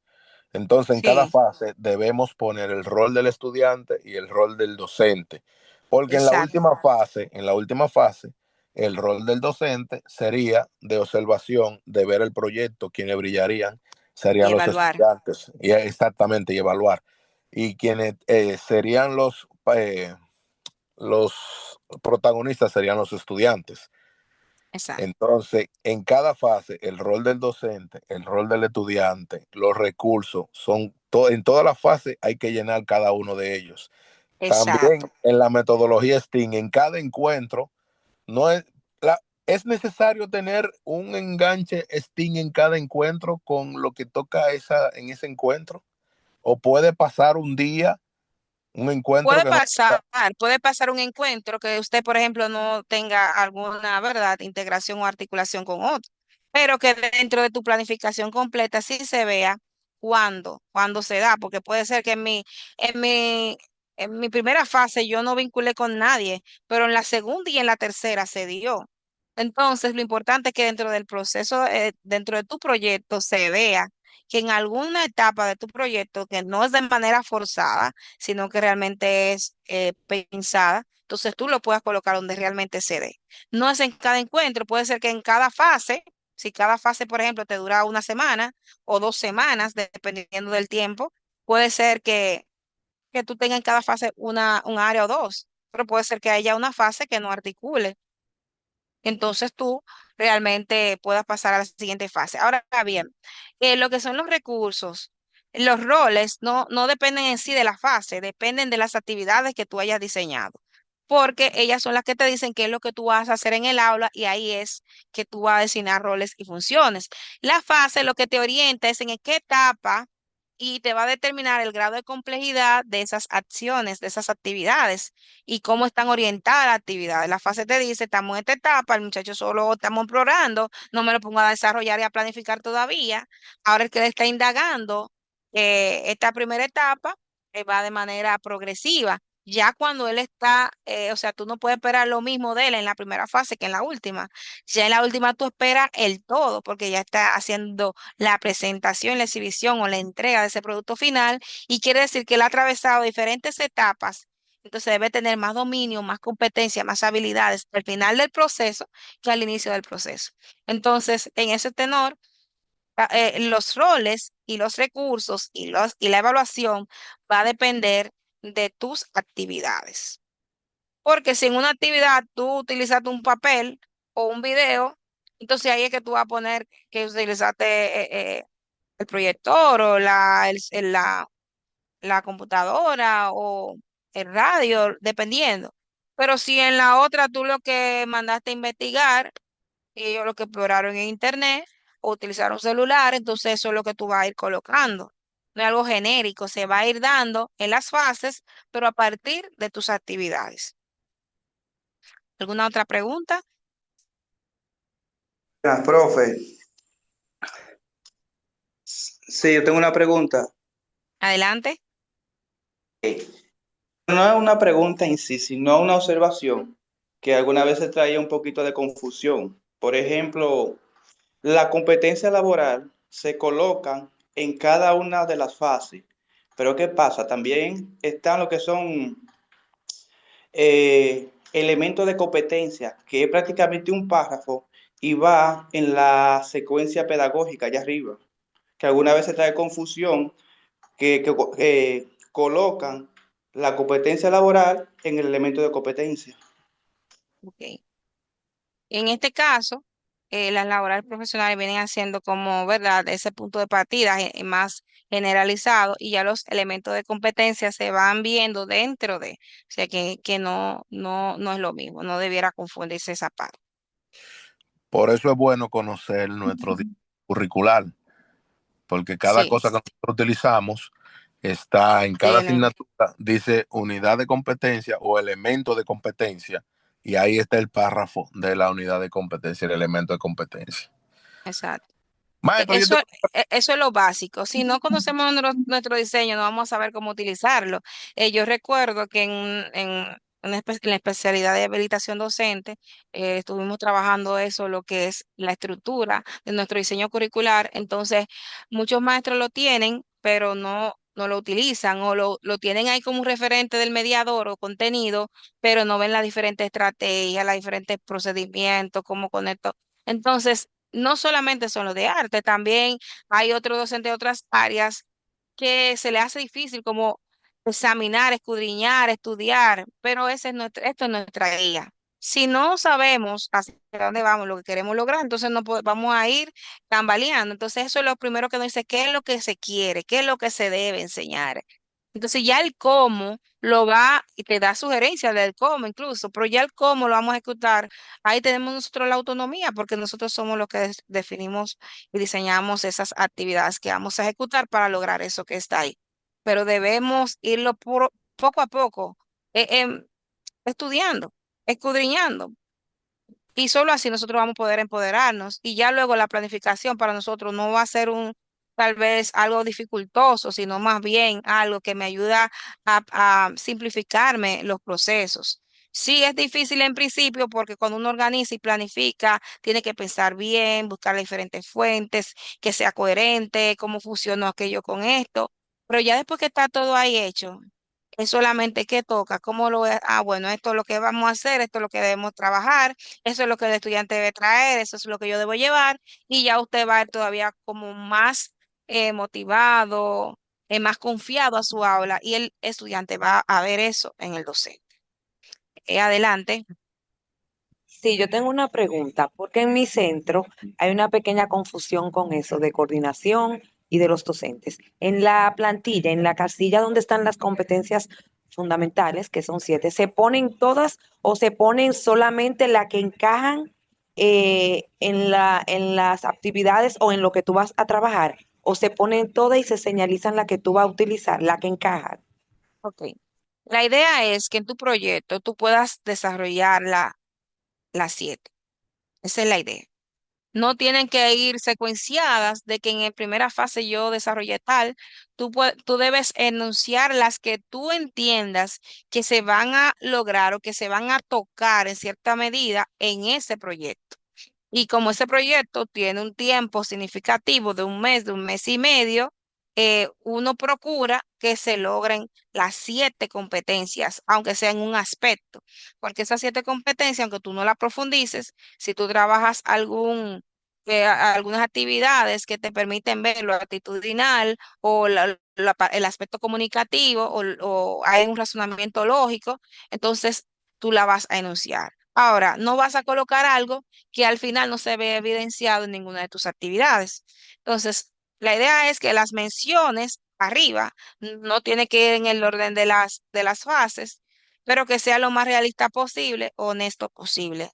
Entonces, en cada Sí, fase debemos poner el rol del estudiante y el rol del docente, porque exacto. en la última fase, el rol del docente sería de observación, de ver el proyecto, quienes brillarían Y serían los evaluar. estudiantes, y exactamente, y evaluar. Y quienes serían los protagonistas serían los estudiantes. Exacto. Entonces, en cada fase, el rol del docente, el rol del estudiante, los recursos, en todas las fases hay que llenar cada uno de ellos. Exacto. También en la metodología STEAM, en cada encuentro, no es, es necesario tener un enganche STEAM en cada encuentro con lo que toca en ese encuentro. O puede pasar un día, un encuentro que no. Puede pasar un encuentro que usted, por ejemplo, no tenga alguna, ¿verdad?, integración o articulación con otro, pero que dentro de tu planificación completa sí se vea cuándo se da, porque puede ser que en mi, en mi primera fase yo no vinculé con nadie, pero en la segunda y en la tercera se dio. Entonces, lo importante es que dentro del proceso, dentro de tu proyecto se vea que en alguna etapa de tu proyecto, que no es de manera forzada, sino que realmente es pensada, entonces tú lo puedas colocar donde realmente se dé. No es en cada encuentro, puede ser que en cada fase, si cada fase, por ejemplo, te dura una semana o 2 semanas, dependiendo del tiempo, puede ser que tú tengas en cada fase un área o dos, pero puede ser que haya una fase que no articule. Entonces tú realmente puedas pasar a la siguiente fase. Ahora bien, lo que son los recursos, los roles no dependen en sí de la fase, dependen de las actividades que tú hayas diseñado, porque ellas son las que te dicen qué es lo que tú vas a hacer en el aula y ahí es que tú vas a designar roles y funciones. La fase lo que te orienta es en qué etapa y te va a determinar el grado de complejidad de esas acciones, de esas actividades y cómo están orientadas las actividades. La fase te dice, estamos en esta etapa, el muchacho solo estamos explorando, no me lo pongo a desarrollar y a planificar todavía. Ahora el que le está indagando esta primera etapa va de manera progresiva. Ya cuando él está, o sea, tú no puedes esperar lo mismo de él en la primera fase que en la última. Ya en la última tú esperas el todo, porque ya está haciendo la presentación, la exhibición o la entrega de ese producto final y quiere decir que él ha atravesado diferentes etapas, entonces debe tener más dominio, más competencia, más habilidades al final del proceso que al inicio del proceso. Entonces, en ese tenor, los roles y los recursos y la evaluación va a depender de tus actividades. Porque si en una actividad tú utilizaste un papel o un video, entonces ahí es que tú vas a poner que utilizaste el proyector o la computadora o el radio, dependiendo. Pero si en la otra tú lo que mandaste a investigar y ellos lo que exploraron en internet o utilizaron celular, entonces eso es lo que tú vas a ir colocando. No es algo genérico, se va a ir dando en las fases, pero a partir de tus actividades. ¿Alguna otra pregunta? Profe, sí, yo tengo una pregunta. Adelante. No es una pregunta en sí, sino una observación que alguna vez se traía un poquito de confusión. Por ejemplo, la competencia laboral se colocan en cada una de las fases. Pero ¿qué pasa? También están lo que son elementos de competencia, que es prácticamente un párrafo y va en la secuencia pedagógica allá arriba, que alguna vez se trae confusión, que colocan la competencia laboral en el elemento de competencia. Ok. En este caso, las laborales profesionales vienen haciendo como, ¿verdad?, ese punto de partida más generalizado y ya los elementos de competencia se van viendo dentro de, o sea que no es lo mismo, no debiera confundirse esa parte. Por eso es bueno conocer nuestro curricular, porque cada Sí, cosa que nosotros utilizamos está en cada tiene, asignatura, dice unidad de competencia o elemento de competencia, y ahí está el párrafo de la unidad de competencia, el elemento de competencia. exacto. Maestro, yo te... Eso, eso es lo básico. Si no conocemos nuestro diseño, no vamos a saber cómo utilizarlo. Yo recuerdo que en la especialidad de habilitación docente, estuvimos trabajando eso, lo que es la estructura de nuestro diseño curricular. Entonces, muchos maestros lo tienen, pero no lo utilizan o lo tienen ahí como un referente del mediador o contenido, pero no ven las diferentes estrategias, los diferentes procedimientos, cómo conecto. Entonces, no solamente son los de arte, también hay otros docentes de otras áreas que se le hace difícil como examinar, escudriñar, estudiar, pero esto es nuestra guía. Si no sabemos hacia dónde vamos, lo que queremos lograr, entonces no vamos a ir tambaleando. Entonces eso es lo primero que nos dice, ¿qué es lo que se quiere? ¿Qué es lo que se debe enseñar? Entonces ya el cómo lo va y te da sugerencias del cómo incluso, pero ya el cómo lo vamos a ejecutar. Ahí tenemos nosotros la autonomía porque nosotros somos los que definimos y diseñamos esas actividades que vamos a ejecutar para lograr eso que está ahí. Pero debemos irlo poco a poco, estudiando, escudriñando. Y solo así nosotros vamos a poder empoderarnos. Y ya luego la planificación para nosotros no va a ser tal vez algo dificultoso, sino más bien algo que me ayuda a simplificarme los procesos. Sí, es difícil en principio porque cuando uno organiza y planifica, tiene que pensar bien, buscar diferentes fuentes, que sea coherente, cómo funcionó aquello con esto. Pero ya después que está todo ahí hecho, es solamente qué toca, cómo lo es. Ah, bueno, esto es lo que vamos a hacer, esto es lo que debemos trabajar, eso es lo que el estudiante debe traer, eso es lo que yo debo llevar, y ya usted va a ir todavía como más motivado, más confiado a su aula, y el estudiante va a ver eso en el docente. Adelante. Sí, yo tengo una pregunta, porque en mi centro hay una pequeña confusión con eso de coordinación y de los docentes. En la plantilla, en la casilla donde están las competencias fundamentales, que son 7, ¿se ponen todas o se ponen solamente las que encajan en las actividades o en lo que tú vas a trabajar? ¿O se ponen todas y se señalizan la que tú vas a utilizar, la que encajan? Ok. La idea es que en tu proyecto tú puedas desarrollar las 7. Esa es la idea. No tienen que ir secuenciadas de que en la primera fase yo desarrollé tal. Tú debes enunciar las que tú entiendas que se van a lograr o que se van a tocar en cierta medida en ese proyecto. Y como ese proyecto tiene un tiempo significativo de un mes y medio, uno procura que se logren las 7 competencias, aunque sea en un aspecto, porque esas 7 competencias, aunque tú no las profundices, si tú trabajas algunas actividades que te permiten ver lo actitudinal o el aspecto comunicativo o hay un razonamiento lógico, entonces tú la vas a enunciar. Ahora, no vas a colocar algo que al final no se ve evidenciado en ninguna de tus actividades. Entonces, la idea es que las menciones arriba no tiene que ir en el orden de las fases, pero que sea lo más realista posible, honesto posible.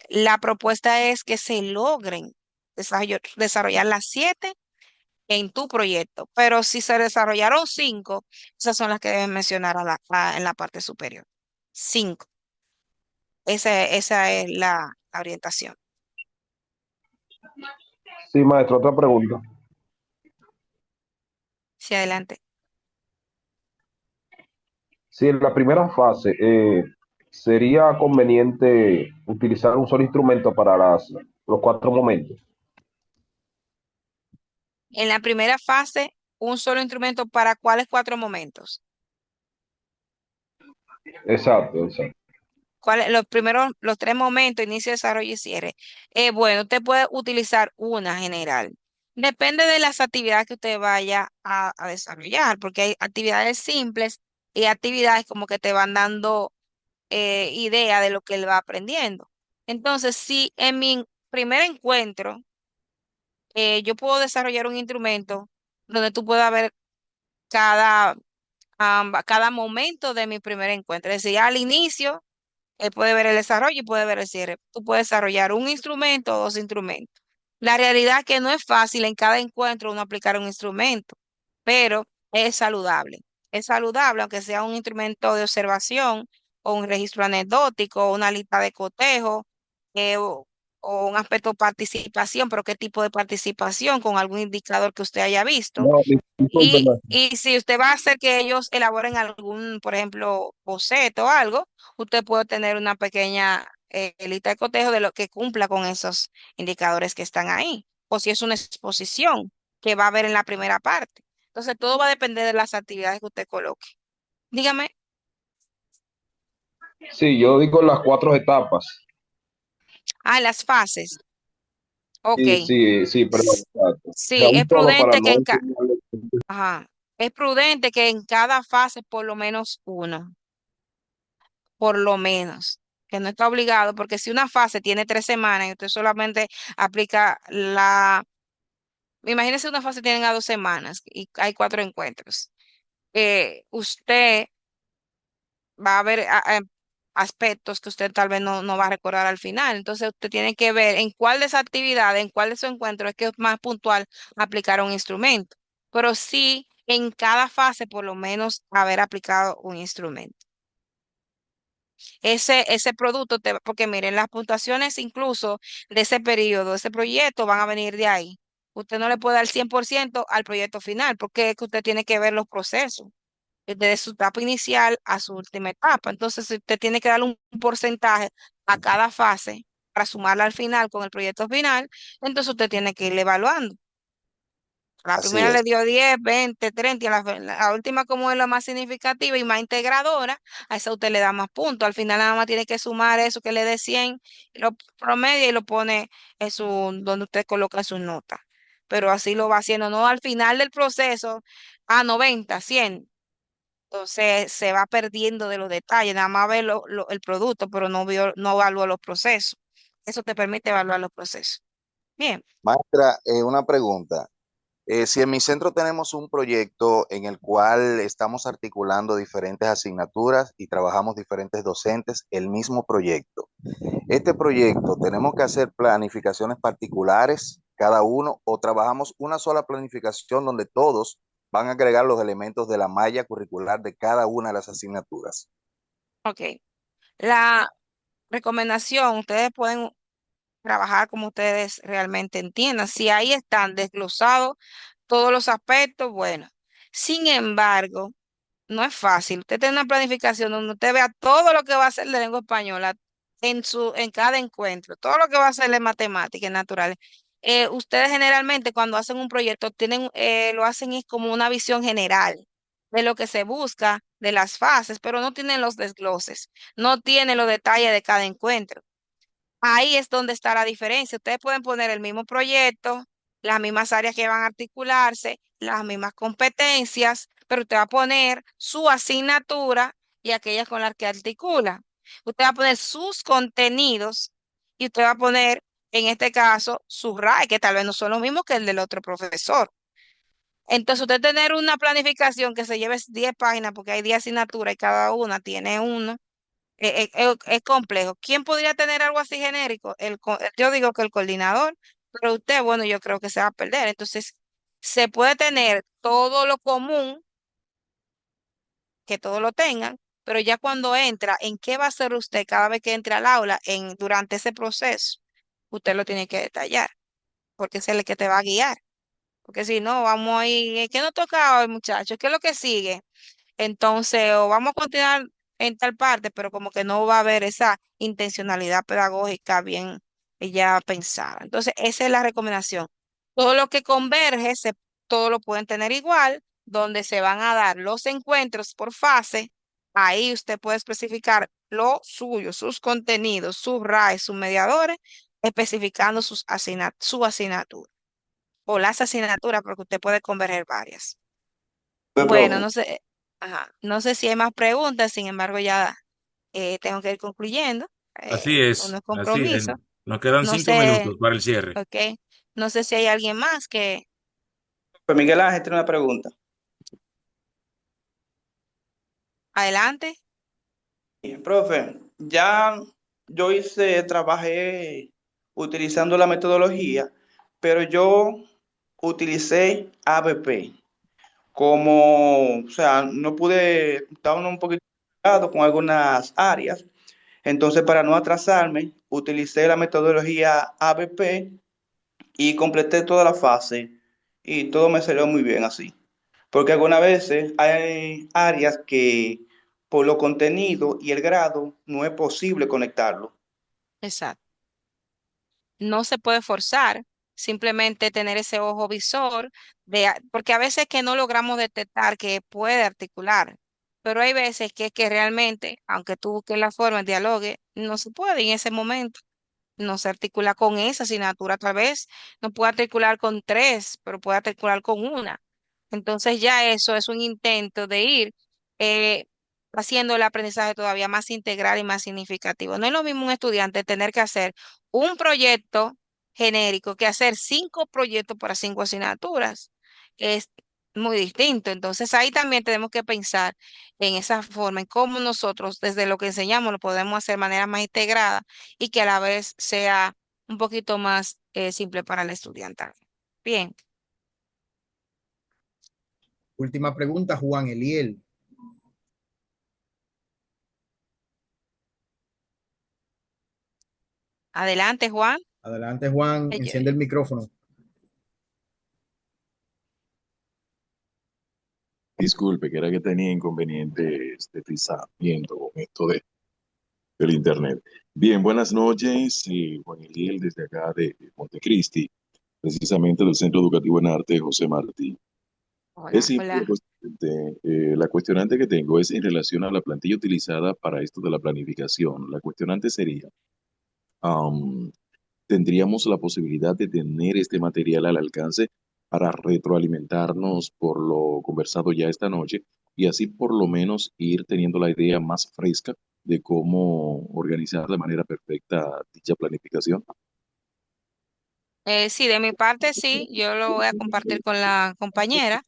La propuesta es que se logren desarrollar las 7 en tu proyecto, pero si se desarrollaron 5, esas son las que deben mencionar en la parte superior. 5. Esa es la orientación. Sí, maestro, otra pregunta. Sí, adelante. Si en la primera fase sería conveniente utilizar un solo instrumento para los 4 momentos. En la primera fase, un solo instrumento para cuáles 4 momentos. Exacto, exacto. los tres momentos, inicio, desarrollo y cierre. Bueno, usted puede utilizar una general. Depende de las actividades que usted vaya a desarrollar, porque hay actividades simples y actividades como que te van dando idea de lo que él va aprendiendo. Entonces, si en mi primer encuentro yo puedo desarrollar un instrumento donde tú puedas ver cada, cada momento de mi primer encuentro, es decir, al inicio él puede ver el desarrollo y puede ver el cierre. Tú puedes desarrollar un instrumento o dos instrumentos. La realidad es que no es fácil en cada encuentro uno aplicar un instrumento, pero es saludable. Es saludable, aunque sea un instrumento de observación o un registro anecdótico o una lista de cotejo eh, o, o un aspecto de participación, pero qué tipo de participación con algún indicador que usted haya visto. No, discúlpeme. Y si usted va a hacer que ellos elaboren algún, por ejemplo, boceto o algo, usted puede tener una pequeña lista de cotejo de lo que cumpla con esos indicadores que están ahí. O si es una exposición que va a haber en la primera parte. Entonces, todo va a depender de las actividades que usted coloque. Dígame, Sí, yo digo las cuatro etapas. las fases. Ok. Sí, sí, sí, pero S- exacto. O sea, Sí, un solo para no enseñarle. ajá, es prudente que en cada fase por lo menos uno. Por lo menos, que no está obligado, porque si una fase tiene 3 semanas y usted solamente aplica imagínese una fase tiene a 2 semanas y hay 4 encuentros. Usted va a ver aspectos que usted tal vez no va a recordar al final. Entonces usted tiene que ver en cuál de esas actividades, en cuál de esos encuentros es que es más puntual aplicar un instrumento. Pero sí en cada fase por lo menos haber aplicado un instrumento. Ese producto, porque miren, las puntuaciones incluso de ese periodo, de ese proyecto, van a venir de ahí. Usted no le puede dar 100% al proyecto final, porque es que usted tiene que ver los procesos, desde su etapa inicial a su última etapa. Entonces, si usted tiene que darle un porcentaje a cada fase para sumarla al final con el proyecto final, entonces usted tiene que ir evaluando. La Así primera es. le dio 10, 20, 30, y la última como es la más significativa y más integradora, a esa usted le da más puntos. Al final nada más tiene que sumar eso que le dé 100, y lo promedia y lo pone en donde usted coloca su nota. Pero así lo va haciendo, no al final del proceso, a 90, 100. Entonces se va perdiendo de los detalles, nada más ve el producto, pero no evalúa los procesos. Eso te permite evaluar los procesos. Bien. Maestra, una pregunta. Si en mi centro tenemos un proyecto en el cual estamos articulando diferentes asignaturas y trabajamos diferentes docentes, el mismo proyecto. Este proyecto, ¿tenemos que hacer planificaciones particulares cada uno o trabajamos una sola planificación donde todos van a agregar los elementos de la malla curricular de cada una de las asignaturas? Ok. La recomendación, ustedes pueden trabajar como ustedes realmente entiendan. Si ahí están desglosados todos los aspectos, bueno. Sin embargo, no es fácil. Usted tiene una planificación donde usted vea todo lo que va a hacer de lengua española en cada encuentro, todo lo que va a hacer de matemáticas naturales. Ustedes generalmente cuando hacen un proyecto lo hacen es como una visión general de lo que se busca, de las fases, pero no tienen los desgloses, no tienen los detalles de cada encuentro. Ahí es donde está la diferencia. Ustedes pueden poner el mismo proyecto, las mismas áreas que van a articularse, las mismas competencias, pero usted va a poner su asignatura y aquellas con las que articula. Usted va a poner sus contenidos y usted va a poner, en este caso, su RAE, que tal vez no son los mismos que el del otro profesor. Entonces, usted tener una planificación que se lleve 10 páginas, porque hay 10 asignaturas y cada una tiene uno es complejo. ¿Quién podría tener algo así genérico? Yo digo que el coordinador, pero usted, bueno, yo creo que se va a perder. Entonces, se puede tener todo lo común, que todos lo tengan, pero ya cuando entra, ¿en qué va a hacer usted cada vez que entre al aula durante ese proceso? Usted lo tiene que detallar, porque es el que te va a guiar. Porque si no, vamos a ir, ¿qué nos toca hoy, muchachos? ¿Qué es lo que sigue? Entonces, o vamos a continuar en tal parte, pero como que no va a haber esa intencionalidad pedagógica bien ya pensada. Entonces, esa es la recomendación. Todo lo que converge, todo lo pueden tener igual, donde se van a dar los encuentros por fase, Ahí usted puede especificar lo suyo, sus contenidos, sus RAE, sus mediadores, especificando su asignatura o las asignaturas, porque usted puede converger varias. Bueno, Profe. no sé, ajá, no sé si hay más preguntas, sin embargo, ya tengo que ir concluyendo Así unos así es. compromisos. Nos quedan No 5 minutos sé, para el cierre. ok, no sé si hay alguien más que Pues Miguel Ángel tiene una pregunta. adelante. Profe, ya trabajé utilizando la metodología, pero yo utilicé ABP como, o sea, no pude, estaba un poquito complicado con algunas áreas, entonces para no atrasarme, utilicé la metodología ABP y completé toda la fase y todo me salió muy bien así. Porque algunas veces hay áreas que por lo contenido y el grado no es posible conectarlo. Exacto. No se puede forzar, simplemente tener ese ojo visor, porque a veces que no logramos detectar que puede articular, pero hay veces que realmente, aunque tú busques la forma, el dialogue, no se puede en ese momento. No se articula con esa asignatura, tal vez no puede articular con tres, pero puede articular con una. Entonces ya eso es un intento de ir eh, haciendo el aprendizaje todavía más integral y más significativo. No es lo mismo un estudiante tener que hacer un proyecto genérico que hacer 5 proyectos para 5 asignaturas. Es muy distinto. Entonces ahí también tenemos que pensar en esa forma, en cómo nosotros desde lo que enseñamos lo podemos hacer de manera más integrada y que a la vez sea un poquito más simple para el estudiante. Bien, Última pregunta, Juan Eliel. adelante, Juan. Adelante, Juan, Eh, yo- enciende el micrófono. Disculpe, que era que tenía inconvenientes de pisamiento con esto del internet. Bien, buenas noches, Juan Eliel desde acá de Montecristi, precisamente del Centro Educativo en Arte José Martí. Es Hola, simple, hola. la cuestionante que tengo es en relación a la plantilla utilizada para esto de la planificación. La cuestionante sería, am, tendríamos la posibilidad de tener este material al alcance para retroalimentarnos por lo conversado ya esta noche y así por lo menos ir teniendo la idea más fresca de cómo organizar de manera perfecta dicha planificación. Sí, de mi parte sí, yo lo voy a compartir con la compañera.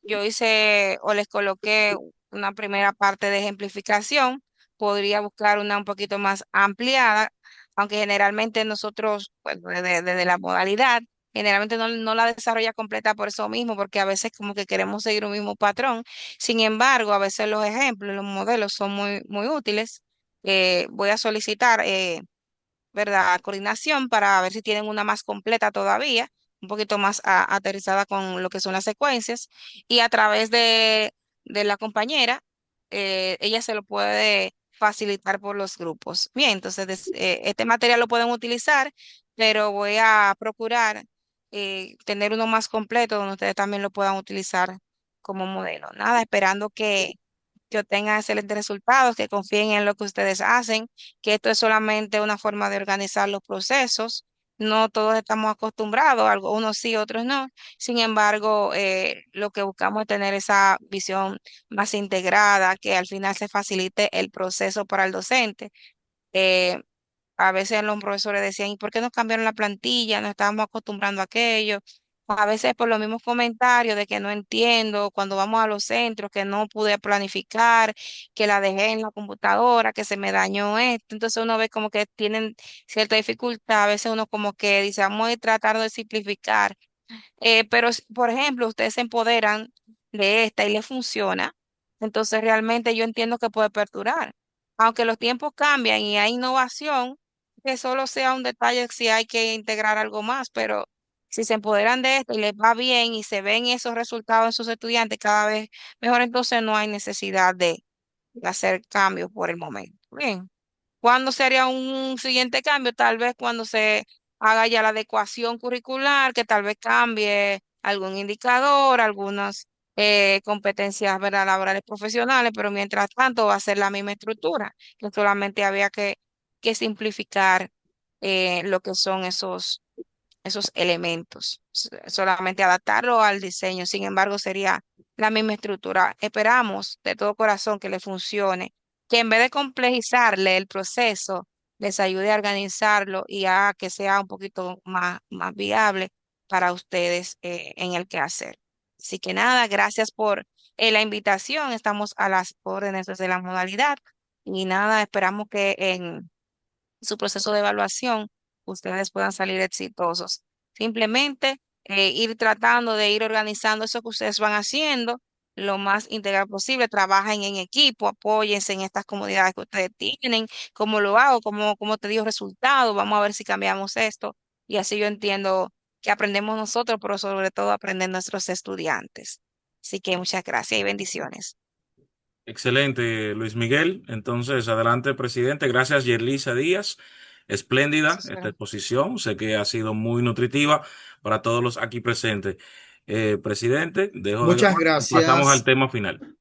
Yo hice o les coloqué una primera parte de ejemplificación. Podría buscar una un poquito más ampliada, aunque generalmente nosotros, pues, desde la modalidad, generalmente no la desarrolla completa por eso mismo, porque a veces como que queremos seguir un mismo patrón. Sin embargo, a veces los ejemplos, los modelos son muy útiles. Voy a solicitar. ¿Verdad? Coordinación para ver si tienen una más completa todavía, un poquito más aterrizada con lo que son las secuencias y a través de la compañera, ella se lo puede facilitar por los grupos. Bien, entonces este material lo pueden utilizar, pero voy a procurar tener uno más completo donde ustedes también lo puedan utilizar como modelo. Nada, esperando que obtengan excelentes resultados, que confíen en lo que ustedes hacen, que esto es solamente una forma de organizar los procesos. No todos estamos acostumbrados, algo, unos sí, otros no. Sin embargo, lo que buscamos es tener esa visión más integrada, que al final se facilite el proceso para el docente. Eh, a veces los profesores decían, ¿y por qué no cambiaron la plantilla? No estábamos acostumbrando a aquello. A veces por los mismos comentarios de que no entiendo, cuando vamos a los centros, que no pude planificar, que la dejé en la computadora, que se me dañó esto. Entonces uno ve como que tienen cierta dificultad. A veces uno como que dice, vamos a tratar de simplificar. Pero, por ejemplo, ustedes se empoderan de esta y le funciona, entonces realmente yo entiendo que puede perdurar. Aunque los tiempos cambian y hay innovación, que solo sea un detalle si hay que integrar algo más, pero si se empoderan de esto y les va bien y se ven esos resultados en sus estudiantes cada vez mejor, entonces no hay necesidad de hacer cambios por el momento. Bien. ¿Cuándo sería un siguiente cambio? Tal vez cuando se haga ya la adecuación curricular, que tal vez cambie algún indicador, algunas competencias, ¿verdad?, laborales profesionales, pero mientras tanto va a ser la misma estructura, que solamente había que simplificar lo que son esos elementos, solamente adaptarlo al diseño. Sin embargo, sería la misma estructura. Esperamos de todo corazón que le funcione, que en vez de complejizarle el proceso, les ayude a organizarlo y a que sea un poquito más viable para ustedes en el quehacer. Así que nada, gracias por la invitación. Estamos a las órdenes desde la modalidad y nada, esperamos que en su proceso de evaluación ustedes puedan salir exitosos. Simplemente ir tratando de ir organizando eso que ustedes van haciendo lo más integral posible. Trabajen en equipo, apóyense en estas comunidades que ustedes tienen. ¿Cómo lo hago? ¿Cómo te dio resultado? Vamos a ver si cambiamos esto. Y así yo entiendo que aprendemos nosotros, pero sobre todo aprenden nuestros estudiantes. Así que muchas gracias y bendiciones. Excelente, Luis Miguel. Entonces, adelante, presidente. Gracias, Yerlisa Díaz. Espléndida Eso esta será. exposición. Sé que ha sido muy nutritiva para todos los aquí presentes. Presidente, dejo de Muchas grabar y pasamos al gracias. tema final.